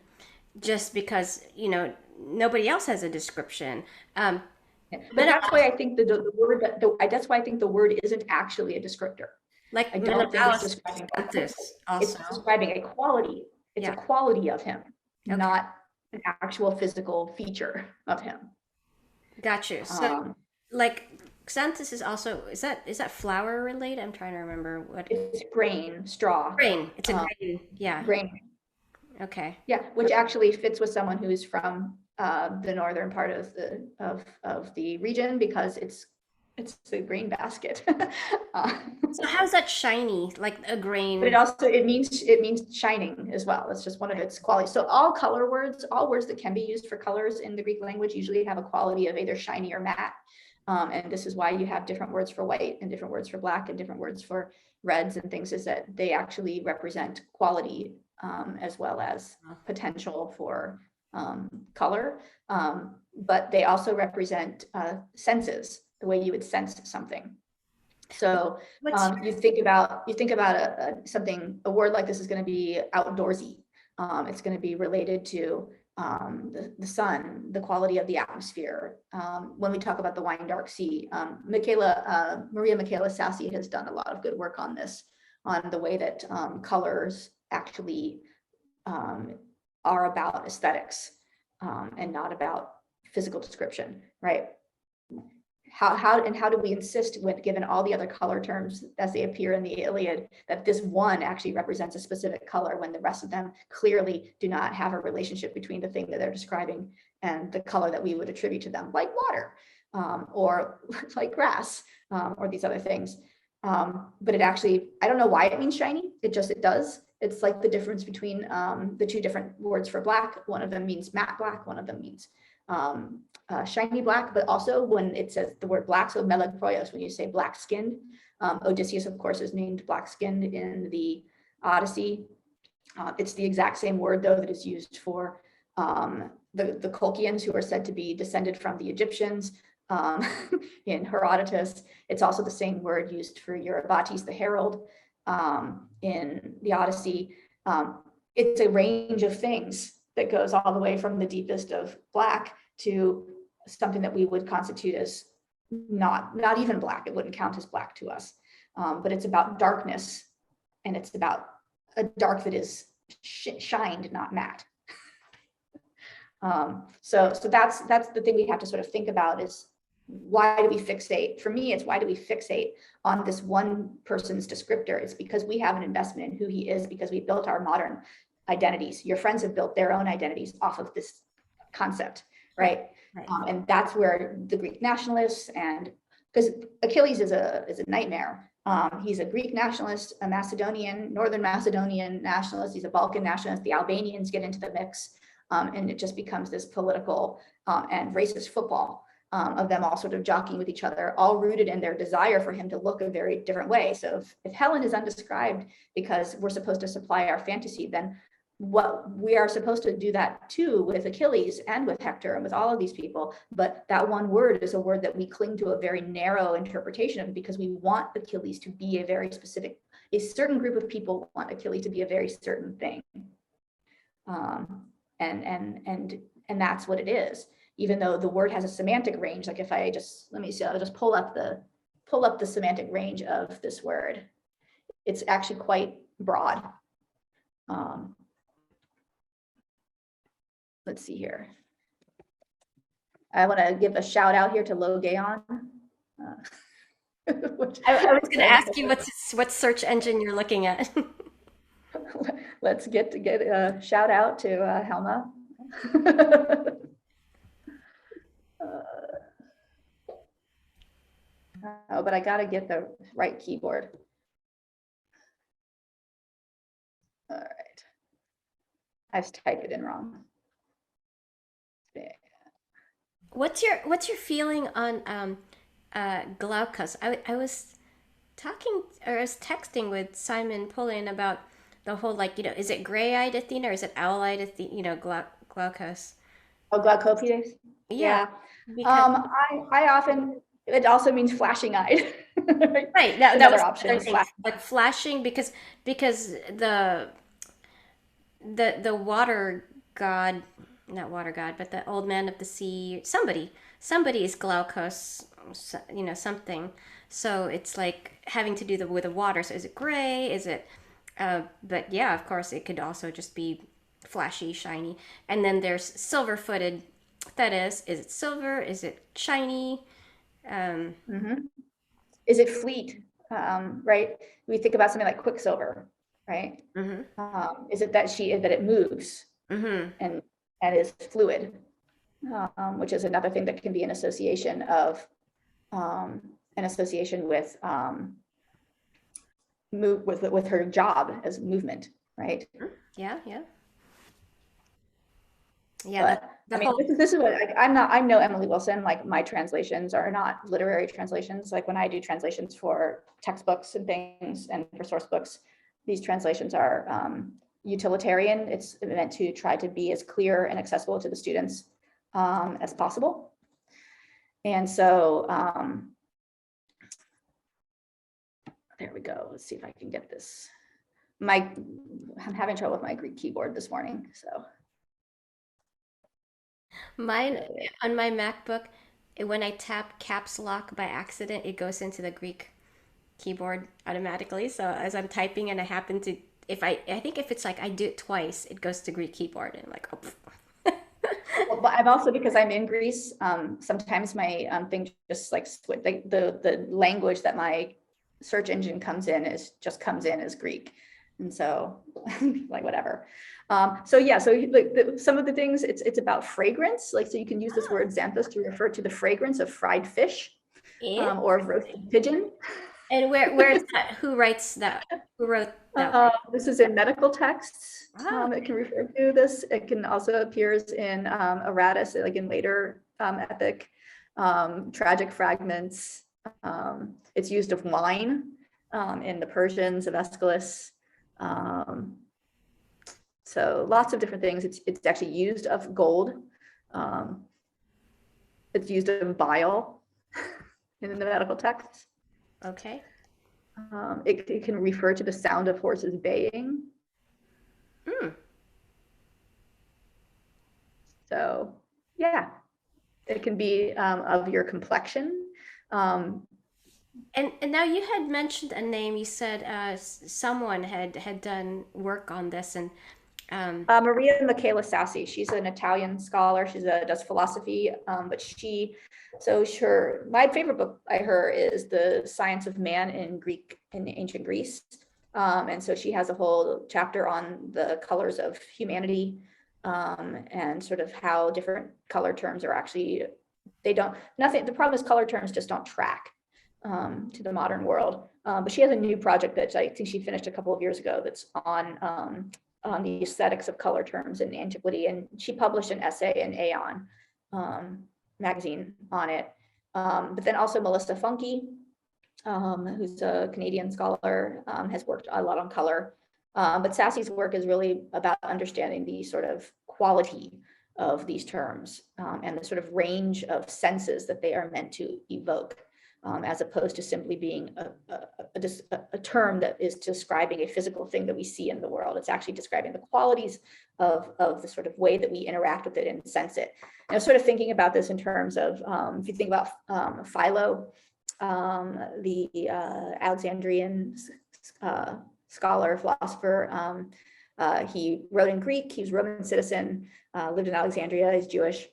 Speaker 1: just because, you know, nobody else has a description.
Speaker 2: But that's why I think the word that's why I think the word isn't actually a descriptor.
Speaker 1: Like
Speaker 2: I don't think it's describing
Speaker 1: this
Speaker 2: it's
Speaker 1: also.
Speaker 2: describing a quality. It's
Speaker 1: Yeah.
Speaker 2: a quality of him,
Speaker 1: Okay.
Speaker 2: not an actual physical feature of him.
Speaker 1: Got you. So like xanthus is also, is that flower related? I'm trying to remember what.
Speaker 2: It's grain, straw.
Speaker 1: Grain. It's a grain. Yeah.
Speaker 2: Grain.
Speaker 1: Okay.
Speaker 2: Yeah, which actually fits with someone who's from the northern part of the region, because it's the grain basket.
Speaker 1: So how's that shiny? Like a grain.
Speaker 2: But it means shining as well. It's just one of its qualities. So all words that can be used for colors in the Greek language usually have a quality of either shiny or matte. And this is why you have different words for white and different words for black and different words for reds and things, is that they actually represent quality, as well as potential for color. But they also represent senses, the way you would sense something. So you think about a word like this is going to be outdoorsy. It's going to be related to the sun, the quality of the atmosphere. When we talk about the wine dark sea, Maria Michaela Sassi has done a lot of good work on this, on the way that colors actually are about aesthetics, and not about physical description, right? How do we insist, when given all the other color terms as they appear in the Iliad, that this one actually represents a specific color, when the rest of them clearly do not have a relationship between the thing that they're describing and the color that we would attribute to them, like water, or like grass, or these other things. But it actually, I don't know why it means shiny. It does. It's like the difference between the two different words for black. One of them means matte black. One of them means shiny black. But also when it says the word black, so melanchroios, when you say black skinned, Odysseus, of course, is named black skinned in the Odyssey. It's the exact same word, though, that is used for the Colchians, who are said to be descended from the Egyptians. In Herodotus, it's also the same word used for Eurybates the herald in the Odyssey. It's a range of things that goes all the way from the deepest of black to something that we would constitute as not even black. It wouldn't count as black to us, but it's about darkness, and it's about a dark that is shined, not matte. So that's the thing we have to sort of think about, is why do we fixate? For me, it's why do we fixate on this one person's descriptor? It's because we have an investment in who he is, because we built our modern identities. Your friends have built their own identities off of this concept, right?
Speaker 1: Right.
Speaker 2: And that's where the Greek nationalists, and because Achilles is a nightmare. He's a Greek nationalist, a Northern Macedonian nationalist. He's a Balkan nationalist. The Albanians get into the mix. And it just becomes this political and racist football of them all sort of jockeying with each other, all rooted in their desire for him to look a very different way. So if Helen is undescribed because we're supposed to supply our fantasy, then what we are supposed to do that too with Achilles and with Hector and with all of these people. But that one word is a word that we cling to a very narrow interpretation of, because we want Achilles to be a very specific, a certain group of people want Achilles to be a very certain thing. And that's what it is. Even though the word has a semantic range, like if I just, let me see, I'll just pull up the semantic range of this word. It's actually quite broad. Let's see here. I want to give a shout out here to Logaon.
Speaker 1: I was going to ask you what search engine you're looking at.
Speaker 2: Let's get a shout out to Helma. Oh, but I got to get the right keyboard. All right. I've typed it in wrong.
Speaker 1: What's your feeling on Glaucus? I was texting with Simon Pullian about the whole, like, is it gray-eyed Athena or is it owl-eyed Athena, Glaucus?
Speaker 2: Oh, Glaucopides?
Speaker 1: Yeah.
Speaker 2: I often, it also means flashing eyed.
Speaker 1: Right. That was option. Like flashing because the water god, not water god, but the old man of the sea, somebody is Glaucus, something. So it's like having to do with the water. So is it gray? Is it but yeah, of course it could also just be flashy, shiny. And then there's silver-footed Thetis. Is it silver? Is it shiny?
Speaker 2: Is it fleet? Right? We think about something like Quicksilver, right? Is it that it moves and is fluid, which is another thing that can be an association with her job as movement, right?
Speaker 1: Yeah.
Speaker 2: This is what I'm no Emily Wilson. Like, my translations are not literary translations. Like, when I do translations for textbooks and things and for source books, these translations are utilitarian. It's meant to try to be as clear and accessible to the students as possible. And so there we go. Let's see if I can get this. I'm having trouble with my Greek keyboard this morning, so.
Speaker 1: Mine, on my MacBook, when I tap caps lock by accident, it goes into the Greek keyboard automatically. So as I'm typing and I happen to, I think if it's like I do it twice, it goes to Greek keyboard, and I'm like, oh.
Speaker 2: Well, I'm also, because I'm in Greece, sometimes my thing just like the language that my search engine comes in as Greek. And so like, whatever. So yeah, so some of the things, it's about fragrance. Like, so you can use this word xanthus to refer to the fragrance of fried fish or of roasted pigeon.
Speaker 1: And where is that? Who writes that? Who wrote that?
Speaker 2: This is in medical texts.
Speaker 1: Wow.
Speaker 2: It can refer to this. It can also appears in Aratus, like in later epic tragic fragments. It's used of wine in the Persians of Aeschylus. So lots of different things. It's actually used of gold. It's used of bile in the medical texts.
Speaker 1: Okay.
Speaker 2: It can refer to the sound of horses baying. So yeah, it can be of your complexion.
Speaker 1: And now you had mentioned a name. You said someone had done work on this, and
Speaker 2: Maria Michela Sassi. She's an Italian scholar. She does philosophy, but my favorite book by her is The Science of Man in ancient Greece. And so she has a whole chapter on the colors of humanity, and sort of how different color terms are actually, the problem is color terms just don't track to the modern world. But she has a new project that I think she finished a couple of years ago that's on on the aesthetics of color terms in antiquity. And she published an essay in Aeon magazine on it. But then also Melissa Funke, who's a Canadian scholar, has worked a lot on color. But Sassy's work is really about understanding the sort of quality of these terms and the sort of range of senses that they are meant to evoke, as opposed to simply being a term that is describing a physical thing that we see in the world. It's actually describing the qualities of the sort of way that we interact with it and sense it. And I was sort of thinking about this in terms of, if you think about Philo, the Alexandrian scholar, philosopher, he wrote in Greek, he was a Roman citizen, lived in Alexandria, he's Jewish,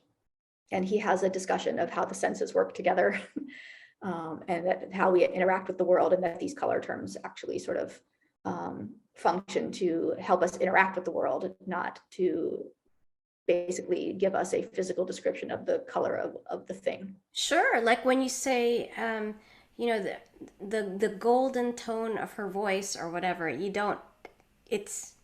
Speaker 2: and he has a discussion of how the senses work together and that how we interact with the world, and that these color terms actually sort of function to help us interact with the world, not to basically give us a physical description of the color of the thing.
Speaker 1: Sure, like when you say, you know, the golden tone of her voice or whatever, you don't. It's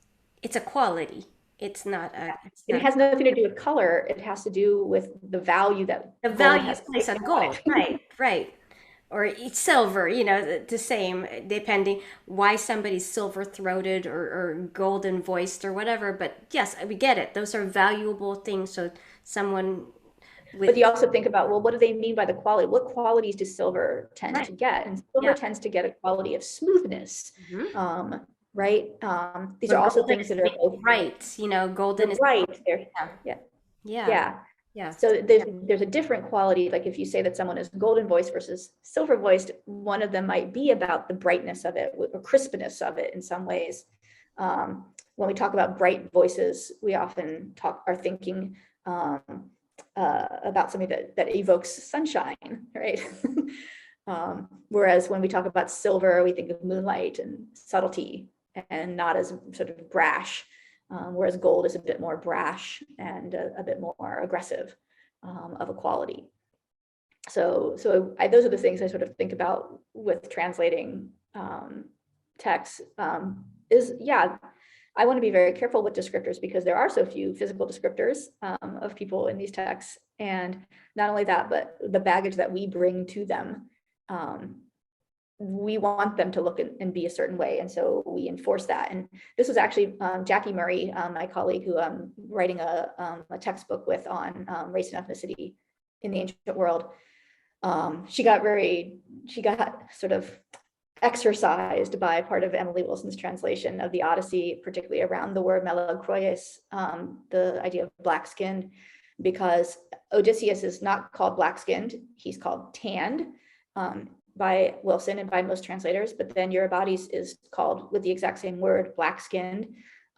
Speaker 1: a quality. It's not a. It's
Speaker 2: It
Speaker 1: not
Speaker 2: has nothing to do with color. It has to do with the value that
Speaker 1: the
Speaker 2: gold
Speaker 1: value
Speaker 2: has
Speaker 1: placed on
Speaker 2: placed on
Speaker 1: gold.
Speaker 2: it.
Speaker 1: Right, right. Or it's silver. You know, the same depending why somebody's silver throated or golden voiced or whatever. But yes, we get it. Those are valuable things. So someone with
Speaker 2: But you also think about, well, what do they mean by the quality? What qualities does silver tend
Speaker 1: right,
Speaker 2: to get? And silver
Speaker 1: yeah.
Speaker 2: tends to get a quality of smoothness,
Speaker 1: Hmm.
Speaker 2: right? These
Speaker 1: Where
Speaker 2: are also
Speaker 1: golden
Speaker 2: things
Speaker 1: is
Speaker 2: that are both,
Speaker 1: bright. You know, golden
Speaker 2: they're
Speaker 1: is
Speaker 2: bright. They're,
Speaker 1: yeah,
Speaker 2: yeah,
Speaker 1: yeah,
Speaker 2: yeah.
Speaker 1: yeah.
Speaker 2: So there's a different quality. Like if you say that someone is golden voiced versus silver voiced, one of them might be about the brightness of it or crispness of it in some ways. When we talk about bright voices, we often are thinking about something that evokes sunshine, right? Whereas when we talk about silver, we think of moonlight and subtlety and not as sort of brash. Whereas gold is a bit more brash and a bit more aggressive of a quality. So those are the things I sort of think about with translating text. I want to be very careful with descriptors because there are so few physical descriptors of people in these texts. And not only that, but the baggage that we bring to them. We want them to look and be a certain way. And so we enforce that. And this was actually Jackie Murray, my colleague, who I'm writing a textbook with on race and ethnicity in the ancient world. She got sort of exercised by part of Emily Wilson's translation of the Odyssey, particularly around the word melokroios, the idea of black-skinned, because Odysseus is not called black-skinned, he's called tanned. By Wilson and by most translators, but then Eurybates is called with the exact same word, black-skinned.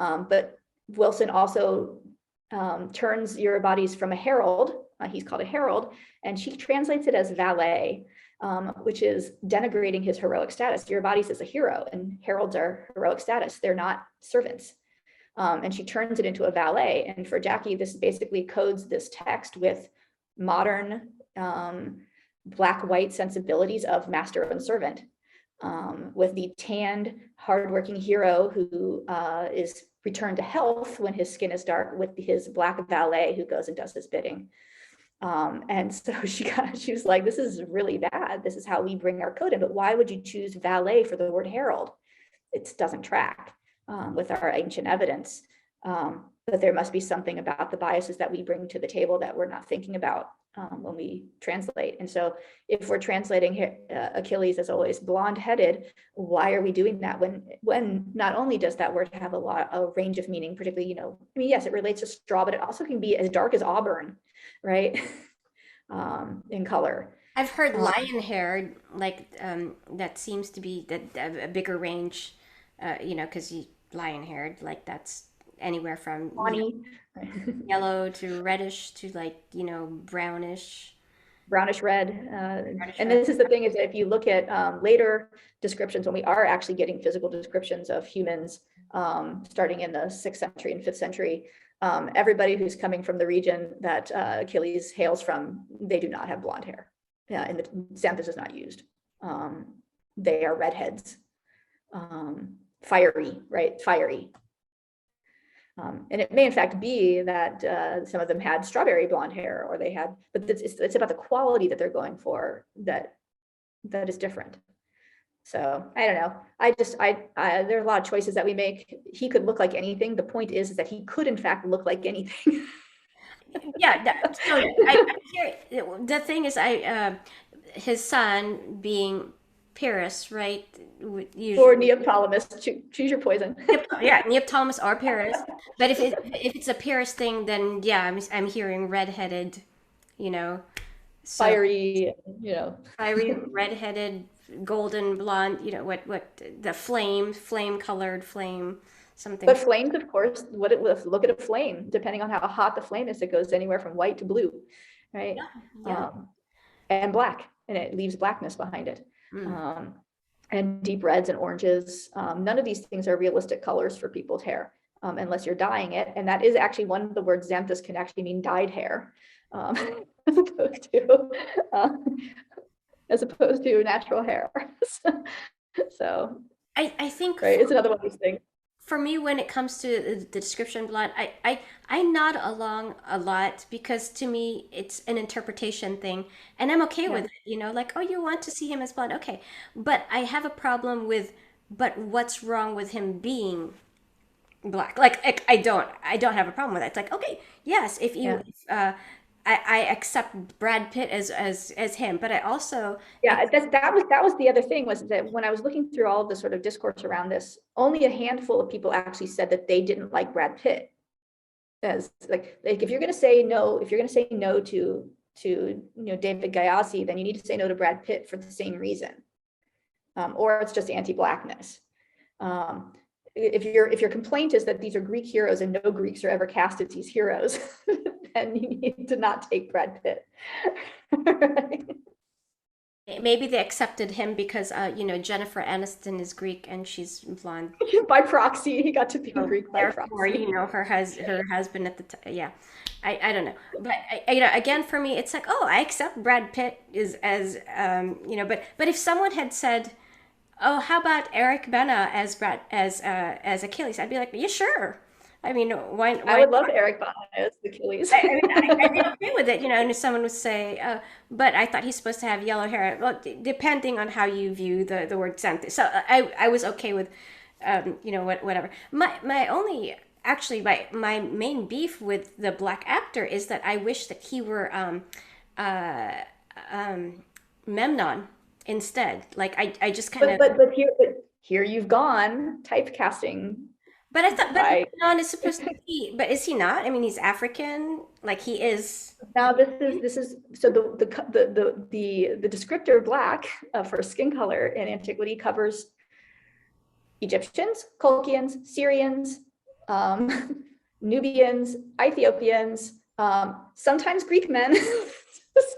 Speaker 2: But Wilson also turns Eurybates from a herald, he's called a herald, and she translates it as valet, which is denigrating his heroic status. Eurybates is a hero and heralds are heroic status. They're not servants. And she turns it into a valet. And for Jackie, this basically codes this text with modern black-white sensibilities of master and servant, with the tanned, hardworking hero who is returned to health when his skin is dark, with his black valet who goes and does his bidding. And so she was like, this is really bad. This is how we bring our code in, but why would you choose valet for the word herald? It doesn't track with our ancient evidence. But there must be something about the biases that we bring to the table that we're not thinking about when we translate. And so if we're translating Achilles as always blonde-headed, why are we doing that when not only does that word have a range of meaning, particularly, yes, it relates to straw, but it also can be as dark as auburn, right? In color.
Speaker 1: I've heard lion hair, like that seems to be a bigger range, because lion haired, like that's anywhere from yellow to reddish to brownish
Speaker 2: red. And this is the thing, is that if you look at later descriptions, when we are actually getting physical descriptions of humans, starting in the 6th century and 5th century, everybody who's coming from the region that Achilles hails from, they do not have blonde hair. And the xanthus is not used. They are redheads. Fiery, right? Fiery. And it may in fact be that some of them had strawberry blonde hair, or they had, but it's about the quality that they're going for that is different. So I don't know. There are a lot of choices that we make. He could look like anything. The point is that he could in fact look like anything.
Speaker 1: Yeah, so I'm here. The thing is, his son being Paris, right?
Speaker 2: Or
Speaker 1: Usually,
Speaker 2: Neoptolemus, choose your poison.
Speaker 1: yeah, Neoptolemus or Paris. But if it's a Paris thing, then yeah, I'm hearing redheaded, you know. So
Speaker 2: Fiery, you know.
Speaker 1: fiery redheaded, golden blonde, what the flame colored flame, something.
Speaker 2: But flames, of course, look at a flame. Depending on how hot the flame is, it goes anywhere from white to blue, right?
Speaker 1: Yeah, yeah.
Speaker 2: Um, and black, and it leaves blackness behind it.
Speaker 1: Mm.
Speaker 2: Um, and deep reds and oranges. None of these things are realistic colors for people's hair, unless you're dyeing it. And that is actually one of the words xanthus can actually mean dyed hair, as opposed to natural hair. So,
Speaker 1: I think
Speaker 2: right, it's another one of these things.
Speaker 1: for me, when it comes to the description blonde, I nod along a lot because to me it's an interpretation thing, and I'm okay
Speaker 2: Yeah.
Speaker 1: with it. Like, oh, you want to see him as blonde, okay, but I have a problem with, but what's wrong with him being black? Like, I don't have a problem with that. It's like, okay, yes, if you
Speaker 2: Yeah.
Speaker 1: I accept Brad Pitt as him, but I also
Speaker 2: Yeah, that was the other thing, was that when I was looking through all of the sort of discourse around this, only a handful of people actually said that they didn't like Brad Pitt. As like if you're going to say no, to David Gayassi, then you need to say no to Brad Pitt for the same reason, or it's just anti-blackness. If your complaint is that these are Greek heroes and no Greeks are ever cast as these heroes, then you need to not take Brad Pitt.
Speaker 1: maybe they accepted him because Jennifer Aniston is Greek and she's blonde.
Speaker 2: By proxy, he got to be
Speaker 1: So
Speaker 2: Greek by
Speaker 1: therefore,
Speaker 2: proxy.
Speaker 1: her husband at the time. Yeah, I don't know, but again, for me, it's like, oh, I accept Brad Pitt is as but if someone had said, oh, how about Eric Bana as Achilles, I'd be like, yeah, sure. I mean,
Speaker 2: I
Speaker 1: why
Speaker 2: would love Eric Bana as Achilles.
Speaker 1: I'd be okay with it, and if someone would say, but I thought he's supposed to have yellow hair. Well, depending on how you view the word Santa. So I was okay with, whatever. My main beef with the black actor is that I wish that he were uh, Memnon instead. Like, I just kind of.
Speaker 2: But here you've gone typecasting
Speaker 1: But I thought, but
Speaker 2: by
Speaker 1: Memnon is supposed to be, but is he not? I mean, he's African. Like, he is.
Speaker 2: now this is so the descriptor black for skin color in antiquity covers Egyptians, Colchians, Syrians, Nubians, Ethiopians, sometimes Greek men.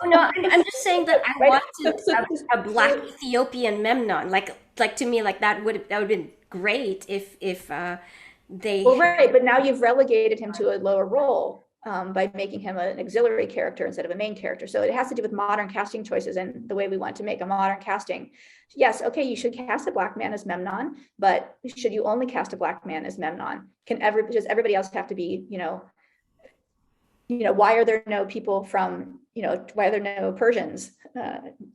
Speaker 1: Oh, no, I'm just saying that I
Speaker 2: Right.
Speaker 1: wanted a black Ethiopian Memnon. Like to me, like that would have been great if they.
Speaker 2: Well, right, but now you've relegated him to a lower role by making him an auxiliary character instead of a main character. So it has to do with modern casting choices and the way we want to make a modern casting. Yes, okay, you should cast a black man as Memnon, but should you only cast a black man as Memnon? Does everybody else have to be, why are there no people from, why are there no Persians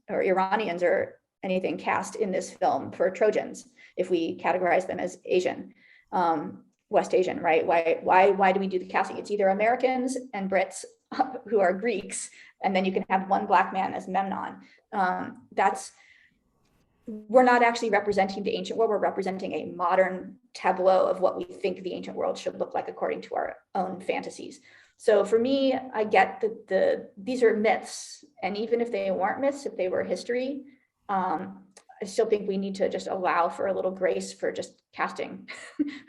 Speaker 2: or Iranians or anything cast in this film for Trojans if we categorize them as Asian? West Asian, right? Why do we do the casting? It's either Americans and Brits who are Greeks, and then you can have one black man as Memnon. We're not actually representing the ancient world. We're representing a modern tableau of what we think the ancient world should look like according to our own fantasies. So for me, I get that these are myths, and even if they weren't myths, if they were history, I still think we need to just allow for a little grace for just casting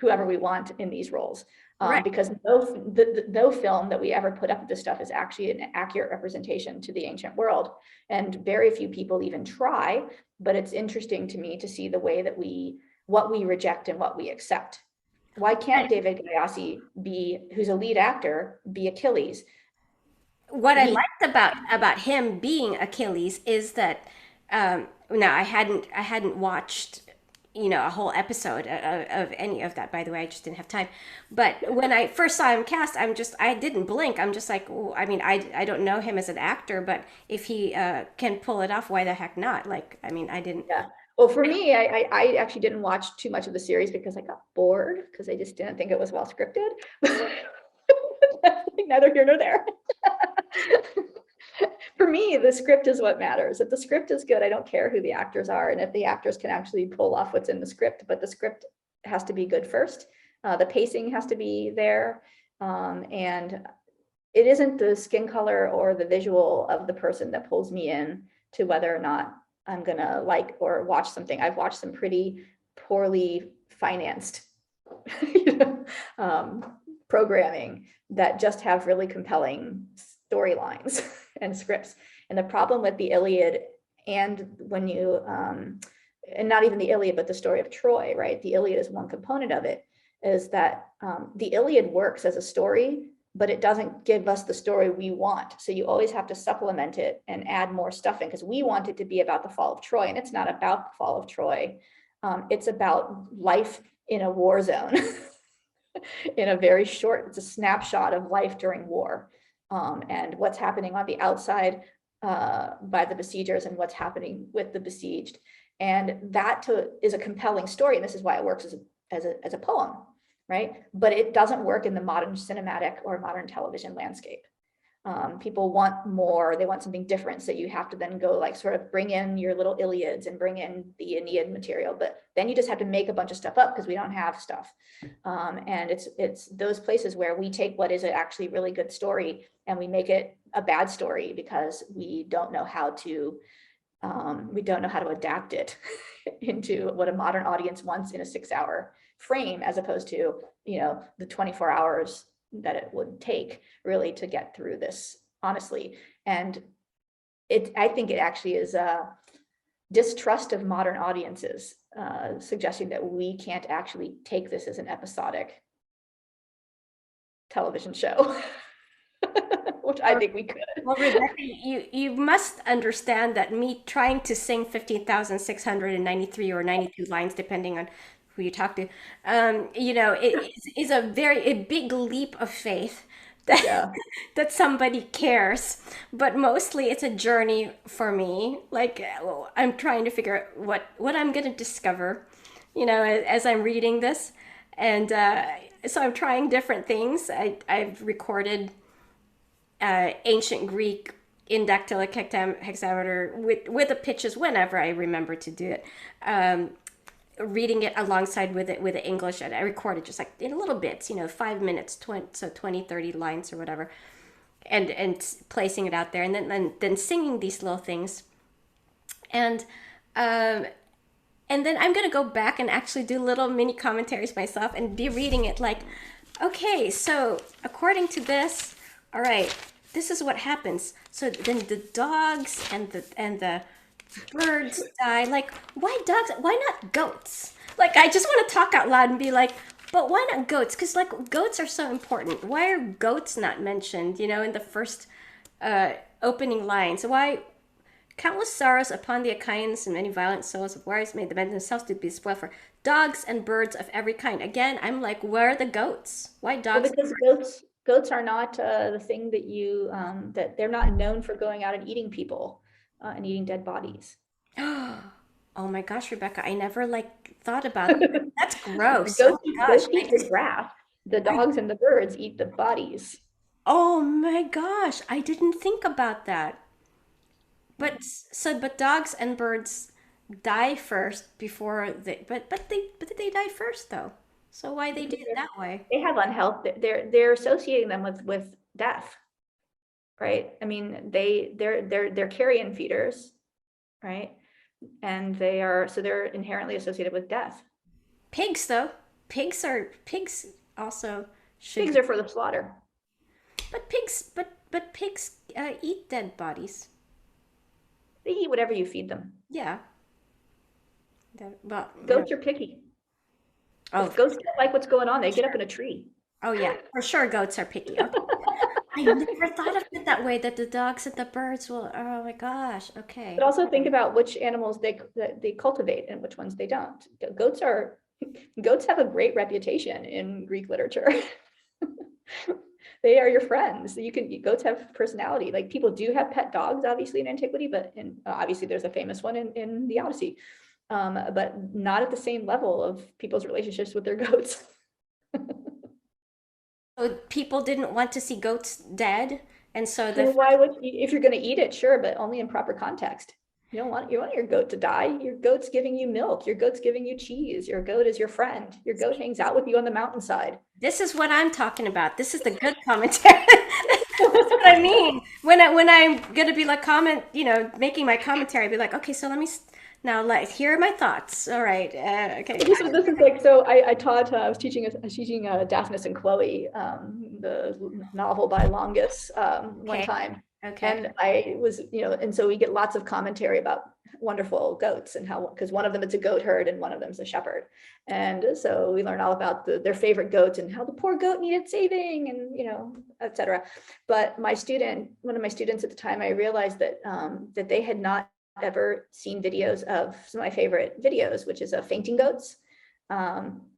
Speaker 2: whoever we want in these roles.
Speaker 1: Right.
Speaker 2: Because no film that we ever put up with this stuff is actually an accurate representation to the ancient world. And very few people even try, but it's interesting to me to see the way that what we reject and what we accept. Why can't David Gayassi who's a lead actor, be Achilles?
Speaker 1: What I liked about him being Achilles is that now I hadn't watched a whole episode of any of that. By the way, I just didn't have time. But when I first saw him cast, I didn't blink. I'm just like, oh, I mean, I don't know him as an actor, but if he can pull it off, why the heck not? Like, I mean, I didn't.
Speaker 2: Yeah. Well, for me, I actually didn't watch too much of the series because I got bored because I just didn't think it was well scripted. Neither here nor there. For me, the script is what matters. If the script is good, I don't care who the actors are, and if the actors can actually pull off what's in the script, but the script has to be good first. The pacing has to be there, and it isn't the skin color or the visual of the person that pulls me in to whether or not I'm gonna like or watch something. I've watched some pretty poorly financed programming that just have really compelling storylines and scripts. And the problem with the Iliad, and when you and not even the Iliad, but the story of Troy, right? The Iliad is one component of it, is that the Iliad works as a story, but it doesn't give us the story we want. So you always have to supplement it and add more stuff in, because we want it to be about the fall of Troy, and it's not about the fall of Troy. It's about life in a war zone. In a very short, it's a snapshot of life during war, and what's happening on the outside by the besiegers and what's happening with the besieged. And that is a compelling story, and this is why it works as a poem, right? But it doesn't work in the modern cinematic or modern television landscape. People want more, they want something different. So you have to then go like sort of bring in your little Iliads and bring in the Aeneid material, but then you just have to make a bunch of stuff up because we don't have stuff. And it's those places where we take what is actually really good story and we make it a bad story because we don't know how to adapt it into what a modern audience wants in a 6-hour frame, as opposed to, the 24 hours that it would take really to get through this, honestly. And I think it actually is a distrust of modern audiences, suggesting that we can't actually take this as an episodic television show, which I think we could.
Speaker 1: Well, Rebecca, you must understand that me trying to sing 15,693 or 92 lines, depending on who you talk to, it is a big leap of faith that
Speaker 2: Yeah.
Speaker 1: that somebody cares. But mostly it's a journey for me. Like I'm trying to figure out what I'm going to discover, as I'm reading this, and so I'm trying different things. I've recorded ancient Greek in dactylic hexameter with the pitches whenever I remember to do it. Reading it alongside with the English, and I recorded just like in little bits, 5 minutes, 20, 30 lines or whatever, and placing it out there, and then singing these little things, and then I'm gonna go back and actually do little mini commentaries myself and be reading it like, okay, so according to this, all right, this is what happens. So then the dogs and the birds die. Like, why dogs? Why not goats? Like, I just want to talk out loud and be like, but why not goats? Because like goats are so important. Why are goats not mentioned? In the first opening lines. Why? Countless sorrows upon the Achaeans and many violent souls of warriors made the men themselves to be spoiled for dogs and birds of every kind. Again, I'm like, where are the goats? Why dogs?
Speaker 2: Well, because goats are not the thing that they're not known for going out and eating people and eating dead bodies.
Speaker 1: Oh my gosh, Rebecca, I never thought about that. That's gross. Oh
Speaker 2: Goats,
Speaker 1: my gosh.
Speaker 2: goats eat the grass. The dogs and the birds eat the bodies.
Speaker 1: Oh my gosh, I didn't think about that. But dogs and birds die first before they die first though. So why they did it that way?
Speaker 2: They have unhealth. They're associating them with death, right? I mean, they're carrion feeders, right? And they're inherently associated with death.
Speaker 1: Pigs though. Pigs also should.
Speaker 2: Pigs are for the slaughter.
Speaker 1: But pigs eat dead bodies.
Speaker 2: They eat whatever you feed them.
Speaker 1: Yeah. Well,
Speaker 2: Goats are picky.
Speaker 1: oh,
Speaker 2: If goats don't like what's going on, they get up in a tree.
Speaker 1: oh yeah, for sure goats are picky. Okay. I never thought of it that way, that the dogs and the birds will, oh my gosh,
Speaker 2: But
Speaker 1: okay.
Speaker 2: also think about which animals they cultivate and which ones they don't. Goats are goats have a great reputation in Greek literature. They are your friends. Goats have personality. Like people do have pet dogs, obviously in antiquity, but obviously there's a famous one in the Odyssey, but not at the same level of people's relationships with their goats.
Speaker 1: So people didn't want to see goats dead, and so the
Speaker 2: Well, why would you, if you're going to eat it, sure, but only in proper context. You want your goat to die. Your goat's giving you milk. Your goat's giving you cheese. Your goat is your friend. Your goat hangs out with you on the mountainside.
Speaker 1: this is what I'm talking about. This is the good commentary. That's what I mean. When I'm gonna be like making my commentary, I'd be like, okay, so let me now like here are my thoughts. All right, okay.
Speaker 2: This is like so. I taught. I was teaching. I was teaching Daphnis and Chloe, the novel by Longus, one
Speaker 1: Okay.
Speaker 2: time,
Speaker 1: Okay.
Speaker 2: and I was, and so we get lots of commentary about wonderful goats and how, because one of them it's a goat herd and one of them's a shepherd, and so we learn all about their favorite goats and how the poor goat needed saving and etc. But one of my students at the time, I realized that that they had not ever seen videos of some of my favorite videos, which is of fainting goats.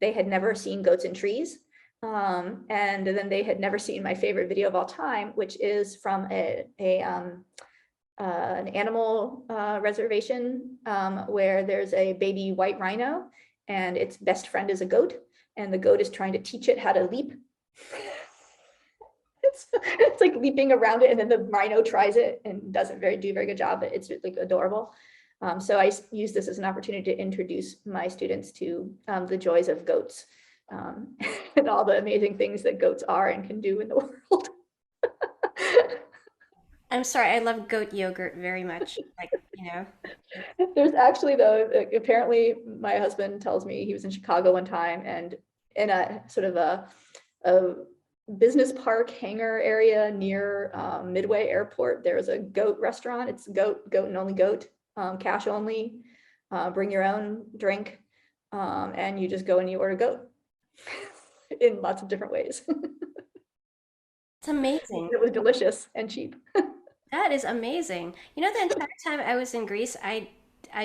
Speaker 2: They had never seen goats in trees. And then they had never seen my favorite video of all time, which is from an animal reservation where there's a baby white rhino and its best friend is a goat, and the goat is trying to teach it how to leap. It's like leaping around it, and then the rhino tries it and doesn't do a very good job, but it's like adorable. So I use this as an opportunity to introduce my students to the joys of goats, and all the amazing things that goats are and can do in the world.
Speaker 1: I'm sorry, I love goat yogurt very much. Like.
Speaker 2: There's actually, though, apparently my husband tells me he was in Chicago one time, and in a sort of a business park hangar area near Midway Airport, there's a goat restaurant. It's goat and only goat, cash only, bring your own drink, and you just go and you order goat in lots of different ways.
Speaker 1: It's amazing.
Speaker 2: It was delicious and cheap.
Speaker 1: That is amazing. You know, the entire time I was in Greece, I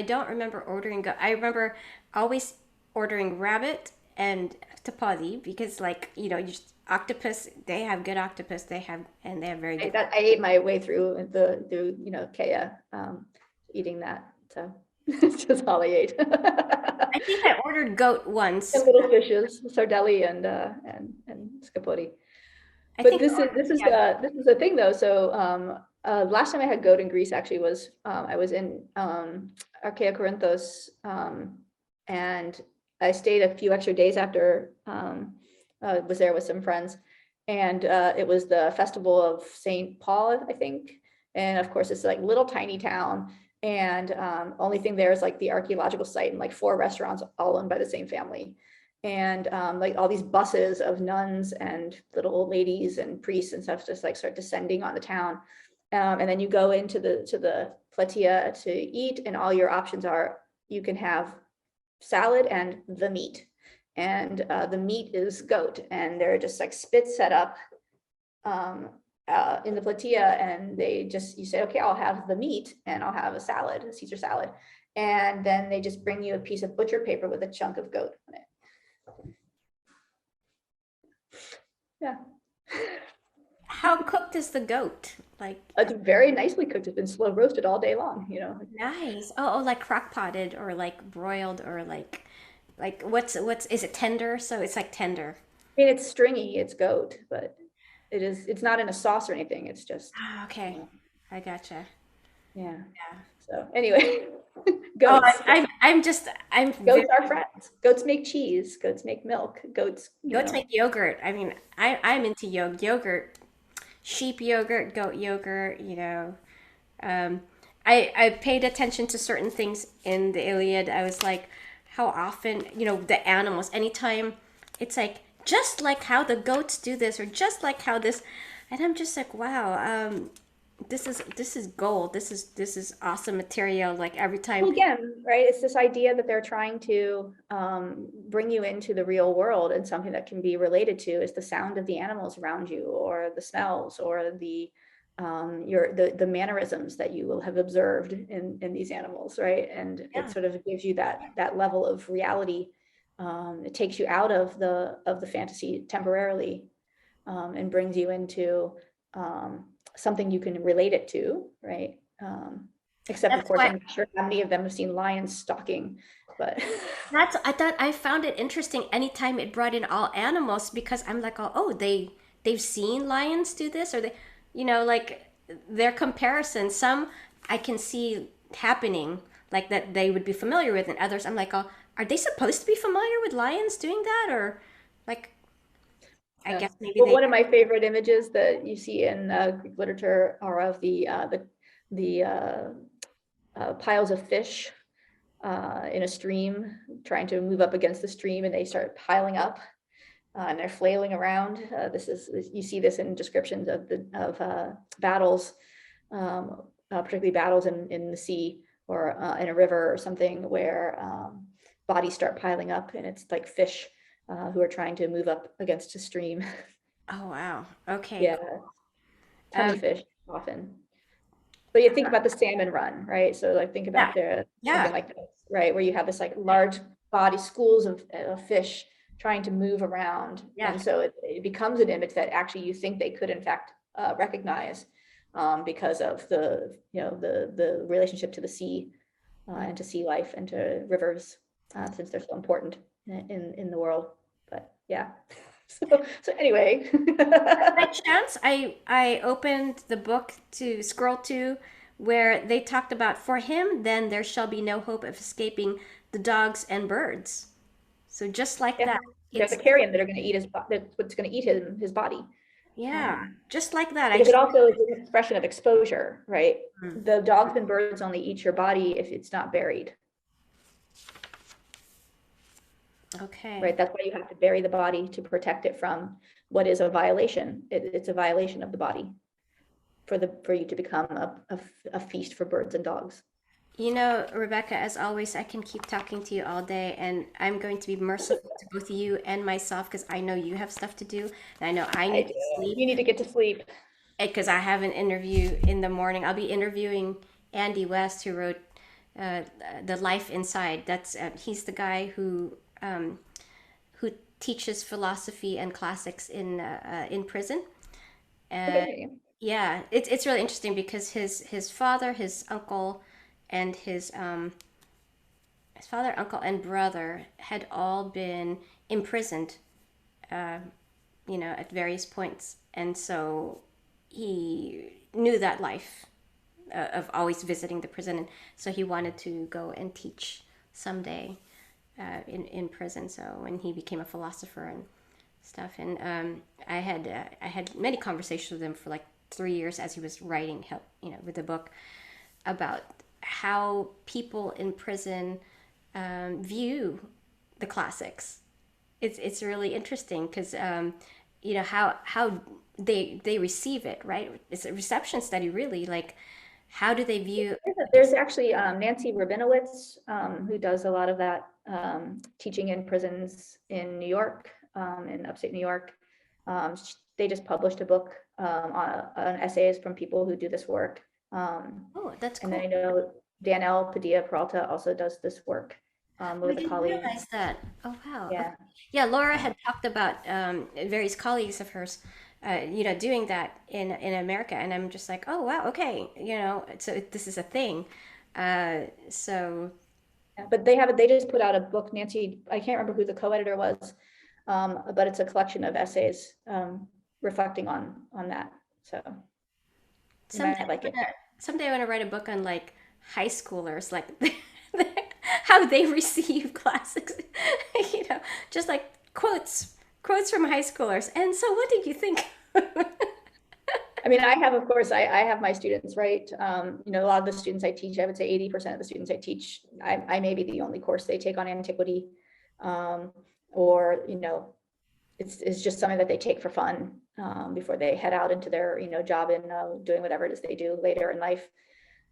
Speaker 1: don't remember ordering goat. I remember always ordering rabbit and tapodi because, like, you just octopus. They have good octopus. They have very good.
Speaker 2: I ate my way through Kea, eating that. So it's just all I ate.
Speaker 1: I think I ordered goat once.
Speaker 2: And little fishes, sardelli and scapoti.
Speaker 1: I
Speaker 2: But
Speaker 1: think I ordered,
Speaker 2: this is
Speaker 1: yeah.
Speaker 2: the thing though. So last time I had goat in Greece actually was I was in Archaea Corinthos, and I stayed a few extra days after was there with some friends, and it was the festival of Saint Paul, I think, and of course it's like little tiny town, and only thing there is like the archaeological site and like 4 restaurants all owned by the same family, and like all these buses of nuns and little old ladies and priests and stuff just like start descending on the town, and then you go into the platea to eat, and all your options are you can have salad and the meat, and the meat is goat, and they're just like spits set up in the platea, and you say, okay, I'll have the meat and I'll have a salad, a Caesar salad, and then they just bring you a piece of butcher paper with a chunk of goat on it. Yeah.
Speaker 1: How cooked is the goat? Like,
Speaker 2: It's very nicely cooked. It's been slow roasted all day long,
Speaker 1: nice. Oh, like crock potted or like broiled or like what's is it tender? So it's like tender.
Speaker 2: I mean, it's stringy, it's goat, but it's not in a sauce or anything. It's just,
Speaker 1: Ah, okay. I gotcha.
Speaker 2: yeah.
Speaker 1: Yeah.
Speaker 2: So anyway,
Speaker 1: Oh,
Speaker 2: goats.
Speaker 1: I'm
Speaker 2: Goats
Speaker 1: very,
Speaker 2: are friends. Goats make cheese. Goats make milk. Goats,
Speaker 1: goats make yogurt. I mean, I'm into yogurt, sheep yogurt, goat yogurt, Um, I paid attention to certain things in the Iliad. I was like, how often, the animals, anytime it's like, just like how the goats do this, or just like how this, and I'm just like, wow. this is gold. This is awesome material. Like every time.
Speaker 2: Well, again, right, it's this idea that they're trying to bring you into the real world, and something that can be related to is the sound of the animals around you, or the smells, or the mannerisms that you will have observed in these animals, right? And
Speaker 1: Yeah.
Speaker 2: it sort of gives you that level of reality. It takes you out of the fantasy temporarily, and brings you into something you can relate it to, right? Except of
Speaker 1: That's
Speaker 2: course,
Speaker 1: why
Speaker 2: I'm not sure how many of them have seen lions stalking, but
Speaker 1: I thought I found it interesting anytime it brought in all animals, because I'm like, oh, they've seen lions do this, or they, like their comparison. Some I can see happening, like that they would be familiar with, and others I'm like, oh, are they supposed to be familiar with lions doing that, or like I
Speaker 2: yeah.
Speaker 1: guess maybe
Speaker 2: Well,
Speaker 1: they.
Speaker 2: one of my favorite images that you see in Greek literature are of the piles of fish in a stream, trying to move up against the stream, and they start piling up. And they're flailing around. You see this in descriptions of battles, particularly battles in the sea, or in a river or something, where bodies start piling up, and it's like fish who are trying to move up against a stream.
Speaker 1: Oh wow. Okay.
Speaker 2: Yeah,
Speaker 1: Cool.
Speaker 2: tunny fish often. But you think about the salmon run, right? So like think
Speaker 1: Yeah.
Speaker 2: about something
Speaker 1: Yeah.
Speaker 2: like this, right? Where you have this like large body, schools of fish trying to move around.
Speaker 1: Yeah.
Speaker 2: And so it becomes an image that actually you think they could in fact recognize, because of the relationship to the sea,
Speaker 1: Mm.
Speaker 2: and to sea life, and to rivers, since they're so important in the world. But yeah. So anyway.
Speaker 1: By chance, I opened the book to scroll to where they talked about, for him then there shall be no hope of escaping the dogs and birds. So just like
Speaker 2: Yeah,
Speaker 1: that,
Speaker 2: there's a
Speaker 1: it's
Speaker 2: carrion that are going to eat that's what's going to eat his body.
Speaker 1: yeah,
Speaker 2: Um,
Speaker 1: just like that. I
Speaker 2: because it
Speaker 1: just
Speaker 2: also is an expression of exposure, right?
Speaker 1: mm,
Speaker 2: The dogs and birds only eat your body if it's not buried,
Speaker 1: okay.
Speaker 2: right? That's why you have to bury the body, to protect it from what is a violation. It's a violation of the body for you to become a feast for birds and dogs.
Speaker 1: Rebecca, as always, I can keep talking to you all day, and I'm going to be merciful to both you and myself because I know you have stuff to do, and I know I
Speaker 2: I
Speaker 1: need
Speaker 2: do.
Speaker 1: to sleep
Speaker 2: You need to get to sleep.
Speaker 1: because I have an interview in the morning. I'll be interviewing Andy West, who wrote uh, The Life Inside. He's the guy who teaches philosophy and classics in prison. Uh,
Speaker 2: Okay.
Speaker 1: yeah, it's really interesting because his father, his uncle, and his father, uncle, and brother had all been imprisoned, uh, at various points, and so he knew that life of always visiting the prison, and so he wanted to go and teach someday in prison. So when he became a philosopher and stuff, and I had many conversations with him for like 3 years as he was writing help with the book about how people in prison view the classics. It's really interesting because how they receive it, right? It's a reception study, really. Like, how do they view?
Speaker 2: There's actually Nancy Rabinowitz, who does a lot of that teaching in prisons in New York, in upstate New York. They just published a book on essays from people who do this work.
Speaker 1: Oh, that's
Speaker 2: And then
Speaker 1: cool.
Speaker 2: I know Danielle Padilla Peralta also does this work
Speaker 1: We
Speaker 2: with a
Speaker 1: didn't
Speaker 2: colleague.
Speaker 1: realize that. Oh wow. Okay.
Speaker 2: Yeah.
Speaker 1: Yeah, Laura had talked about various colleagues of hers, doing that in America, and I'm just like, oh wow, okay, so this is a thing. So
Speaker 2: But they just put out a book, Nancy, I can't remember who the co-editor was, but it's a collection of essays reflecting on that. So you
Speaker 1: someday
Speaker 2: might like it.
Speaker 1: someday I want to write a book on like high schoolers, like how they receive classics, just like quotes from high schoolers. And so, what did you think?
Speaker 2: I mean, I have, of course, I have my students, right? A lot of the students I teach, I would say 80% of the students I teach, I may be the only course they take on antiquity, or, it's just something that they take for fun. before they head out into their, job and doing whatever it is they do later in life.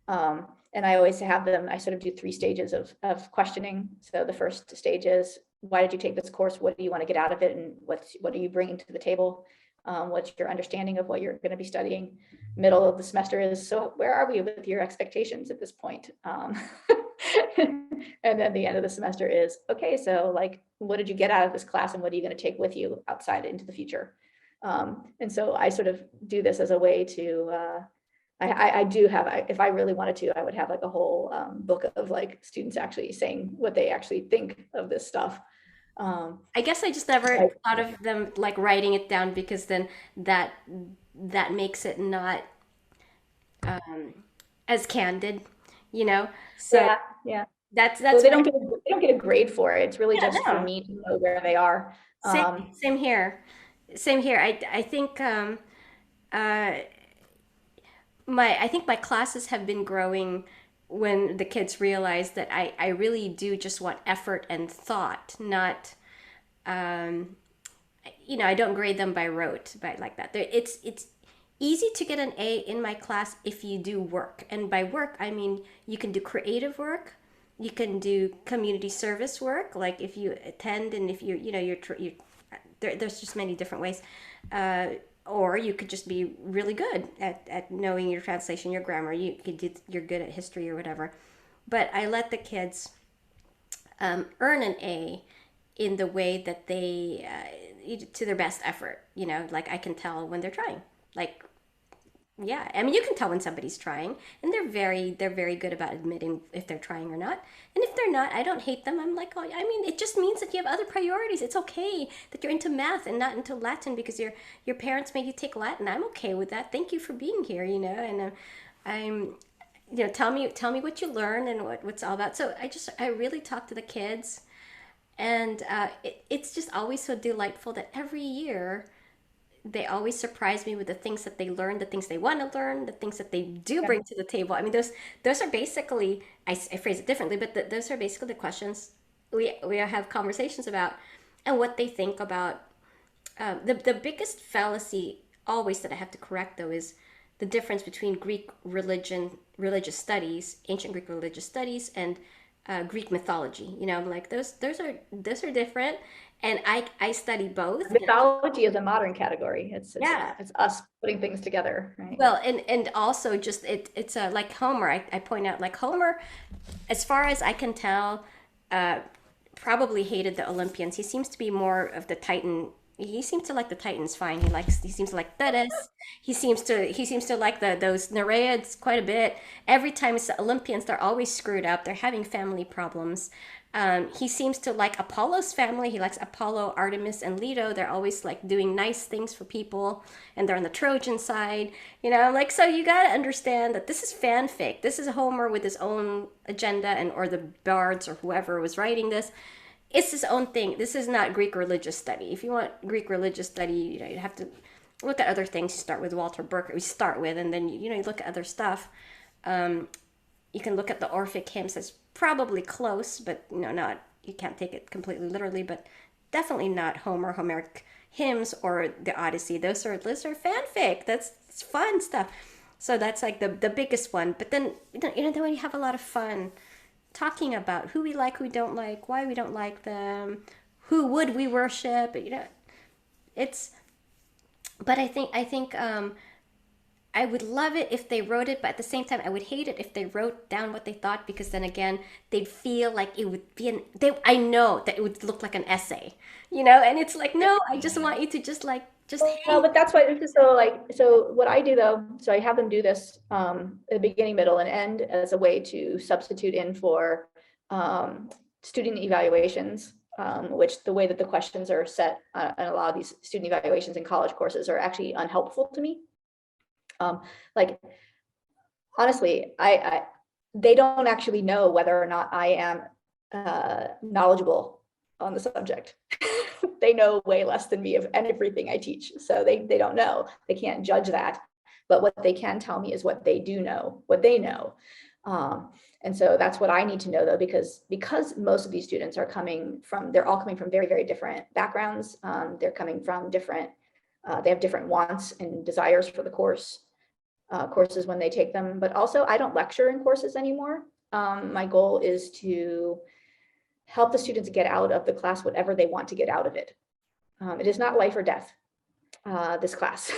Speaker 2: And I always have them, I sort of do 3 stages of questioning. So the first stage is, why did you take this course? What do you want to get out of it? And what are you bringing to the table? What's your understanding of what you're going to be studying? Middle of the semester is, so where are we with your expectations at this point? And then the end of the semester is, okay, so like, what did you get out of this class and what are you going to take with you outside into the future? And so I sort of do this as a way to, I do have, if I really wanted to, I would have like a whole book of like students actually saying what they actually think of this stuff.
Speaker 1: I guess I just never thought of them like writing it down, because then that that makes it not as candid, you know? So
Speaker 2: Yeah, yeah. Well,
Speaker 1: that's
Speaker 2: they
Speaker 1: what
Speaker 2: don't get they don't get a grade for it. It's really
Speaker 1: yeah,
Speaker 2: just for
Speaker 1: no.
Speaker 2: me to know where they are.
Speaker 1: Same
Speaker 2: Um,
Speaker 1: same here. Same here. I think uh I think my classes have been growing when the kids realize that I really do just want effort and thought, not um, I don't grade them by rote, by like that. It's easy to get an A in my class if you do work, and by work I mean you can do creative work, you can do community service work, like if you attend and if there's just many different ways. Uh, or you could just be really good at knowing your translation, your grammar. You're good at history or whatever. But I let the kids earn an A in the way that they to their best effort. Like I can tell when they're trying. Like yeah, I mean you can tell when somebody's trying, and they're very good about admitting if they're trying or not. And if they're not, I don't hate them. I'm like, oh, I mean, it just means that you have other priorities. It's okay that you're into math and not into Latin because your parents made you take Latin. I'm okay with that. Thank you for being here. And I'm tell me what you learn and what's all about. So I really talk to the kids, and it's just always so delightful that every year they always surprise me with the things that they learn, the things they want to learn, the things that they do
Speaker 2: yeah,
Speaker 1: bring to the table. I mean, those are basically, I phrase it differently, but those are basically the questions we have conversations about, and what they think about. The biggest fallacy always that I have to correct though is the difference between religious studies, ancient Greek religious studies, and Greek mythology. I'm like those are different, and I study both.
Speaker 2: mythology is a modern category. It's
Speaker 1: Yeah.
Speaker 2: it's us putting things together, right?
Speaker 1: Well, and also just it's like Homer. I point out like Homer, as far as I can tell, uh, probably hated the Olympians. He seems to be more of the Titan. He seems to like the Titans fine. He seems to like Thetis. He seems to like those Nereids quite a bit. Every time it's the Olympians, they're always screwed up. They're having family problems. He seems to like Apollo's family. He likes Apollo, Artemis, and Leto. They're always like doing nice things for people, and they're on the Trojan side. Like, so you got to understand that this is fanfic. This is Homer with his own agenda, and or the bards or whoever was writing this. It's his own thing. This is not Greek religious study. If you want Greek religious study, you have to look at other things. You start with Walter Burke. We start with, and then you look at other stuff. Um, you can look at the Orphic hymns. That's probably close, but not. You can't take it completely literally, but definitely not Homeric hymns or the Odyssey. Those are fanfic. It's fun stuff. So that's like the biggest one. But then then we have a lot of fun talking about who we like, who we don't like, why we don't like them, who would we worship. It's. But I think I would love it if they wrote it, but at the same time, I would hate it if they wrote down what they thought, because then again, they'd feel like it would be I know that it would look like an essay, and it's like, no, I just want you to just
Speaker 2: Well,
Speaker 1: hang.
Speaker 2: but that's why, so what I do though, so I have them do this at the beginning, middle, and end as a way to substitute in for student evaluations, which the way that the questions are set and a lot of these student evaluations in college courses are actually unhelpful to me. Like honestly, they don't actually know whether or not I am knowledgeable on the subject. They know way less than me of everything I teach. So they don't know. They can't judge that. But what they can tell me is what they do know, what they know. And so that's what I need to know though, because most of these students they're all coming from very, very different backgrounds. They're coming from different They have different wants and desires for the courses when they take them. But also, I don't lecture in courses anymore. My goal is to help the students get out of the class whatever they want to get out of it. It is not life or death, this class.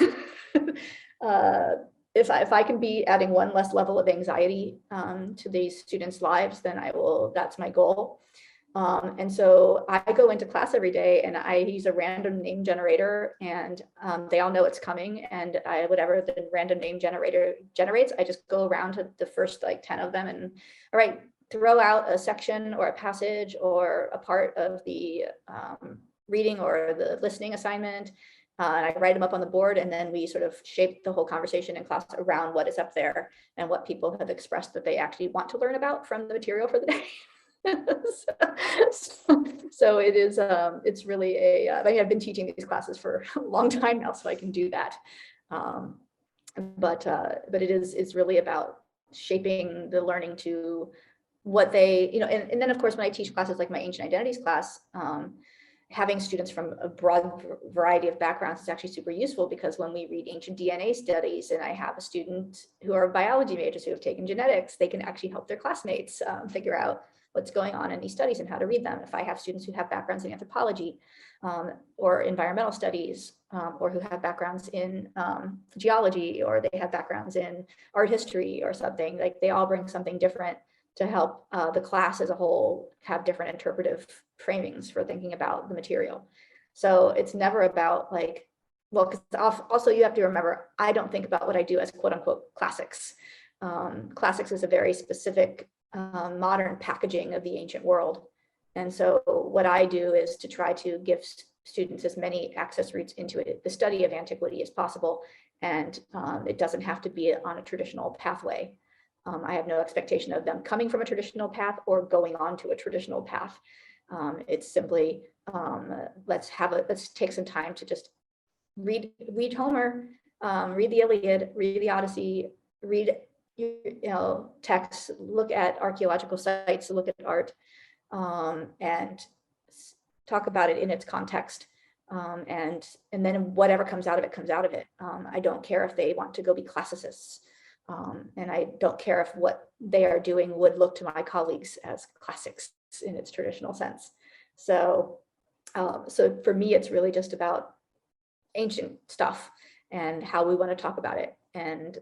Speaker 2: If I can be adding one less level of anxiety to these students' lives, then I will, that's my goal. And so I go into class every day and I use a random name generator, and they all know it's coming, and whatever the random name generator generates, I just go around to the first like 10 of them and, all right, throw out a section or a passage or a part of the reading or the listening assignment. And I write them up on the board, and then we sort of shape the whole conversation in class around what is up there and what people have expressed that they actually want to learn about from the material for the day. So it is, it's really I mean, I've been teaching these classes for a long time now, so I can do that. But it's really about shaping the learning to what they, and then of course, when I teach classes like my ancient identities class, having students from a broad variety of backgrounds is actually super useful, because when we read ancient DNA studies and I have a student who are biology majors who have taken genetics, they can actually help their classmates figure out what's going on in these studies and how to read them. If I have students who have backgrounds in anthropology or environmental studies, or who have backgrounds in geology, or they have backgrounds in art history or something, like they all bring something different to help the class as a whole have different interpretive framings for thinking about the material. So it's never about like, well, because also you have to remember, I don't think about what I do as quote unquote classics. Classics is a very specific modern packaging of the ancient world. And so what I do is to try to give students as many access routes into it, the study of antiquity as possible. And it doesn't have to be on a traditional pathway. I have no expectation of them coming from a traditional path or going on to a traditional path. It's simply, let's take some time to just read Homer, read the Iliad, read the Odyssey, read texts, look at archaeological sites, look at art, and talk about it in its context. And then whatever comes out of it comes out of it. I don't care if they want to go be classicists. And I don't care if what they are doing would look to my colleagues as classics in its traditional sense. So, so for me, it's really just about ancient stuff and how we want to talk about it. And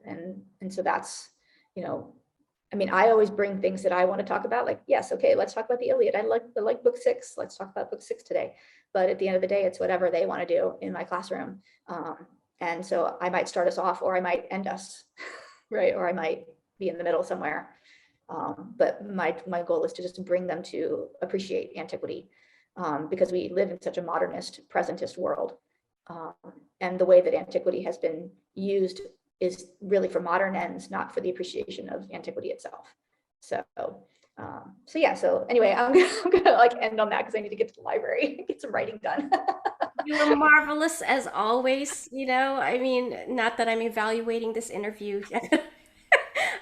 Speaker 2: so that's, I mean, I always bring things that I want to talk about, like, yes, okay, let's talk about the Iliad. I like book 6. Let's talk about book 6 today. But at the end of the day, it's whatever they want to do in my classroom. And so I might start us off, or I might end us. Right, or I might be in the middle somewhere. But my goal is to just bring them to appreciate antiquity, because we live in such a modernist, presentist world. And the way that antiquity has been used is really for modern ends, not for the appreciation of antiquity itself. So yeah, so anyway, I'm gonna like end on that because I need to get to the library and get some writing done.
Speaker 1: You were marvelous as always, I mean, not that I'm evaluating this interview.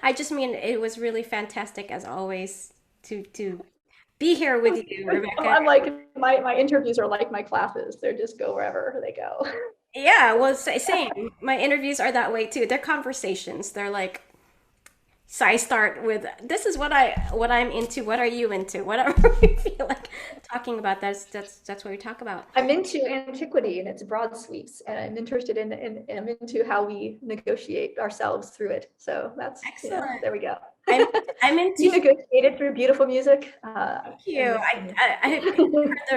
Speaker 1: I just mean it was really fantastic as always to be here with you, Rebecca.
Speaker 2: I'm like, my interviews are like my classes. They're just go wherever they go.
Speaker 1: Yeah, well, same. My interviews are that way too. They're conversations. They're like, so I start with, this is what I'm into. What are you into? Whatever we feel like talking about. That's what we talk about.
Speaker 2: I'm into antiquity and its broad sweeps, and I'm interested in I'm into how we negotiate ourselves through it. So that's
Speaker 1: excellent.
Speaker 2: There we go.
Speaker 1: I'm into
Speaker 2: you negotiated through beautiful music.
Speaker 1: Thank you.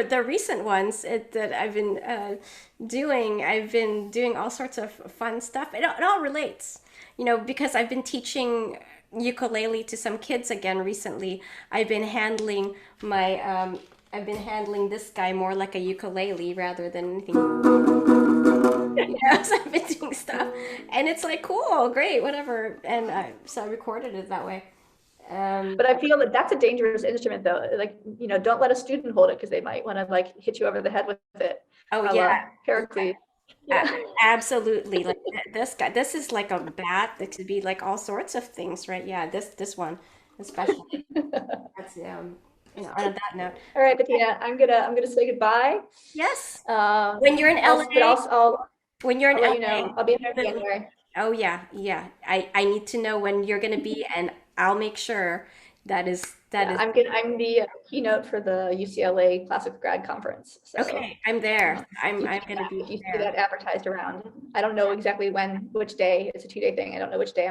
Speaker 1: The recent ones that I've been doing. I've been doing all sorts of fun stuff. It all relates, because I've been teaching ukulele to some kids again recently. I've been handling this guy more like a ukulele rather than anything. So I've been doing stuff, and it's like cool, great, whatever. And so I recorded it that way.
Speaker 2: But I feel that that's a dangerous instrument, though. Like, don't let a student hold it because they might want to like hit you over the head with it.
Speaker 1: Oh yeah,
Speaker 2: Pericles.
Speaker 1: Yeah. Absolutely. Like this guy, this is like a bat. That could be like all sorts of things, right? Yeah, this one especially. That's on that note.
Speaker 2: All right, Bettina, I'm gonna say goodbye.
Speaker 1: Yes. When you're in LA,
Speaker 2: I'll
Speaker 1: When you're in
Speaker 2: I'll let you know. I'll be in there in
Speaker 1: LA,
Speaker 2: January.
Speaker 1: oh yeah, yeah. I need to know when you're going to be, and I'll make sure that
Speaker 2: Yeah,
Speaker 1: is
Speaker 2: I'm the keynote for the UCLA Classic Grad Conference. So
Speaker 1: okay. I'm there. I'm going to
Speaker 2: if
Speaker 1: be
Speaker 2: you see
Speaker 1: there.
Speaker 2: that advertised around, I don't know exactly when, which day. It's a 2-day thing. I don't know which day I'm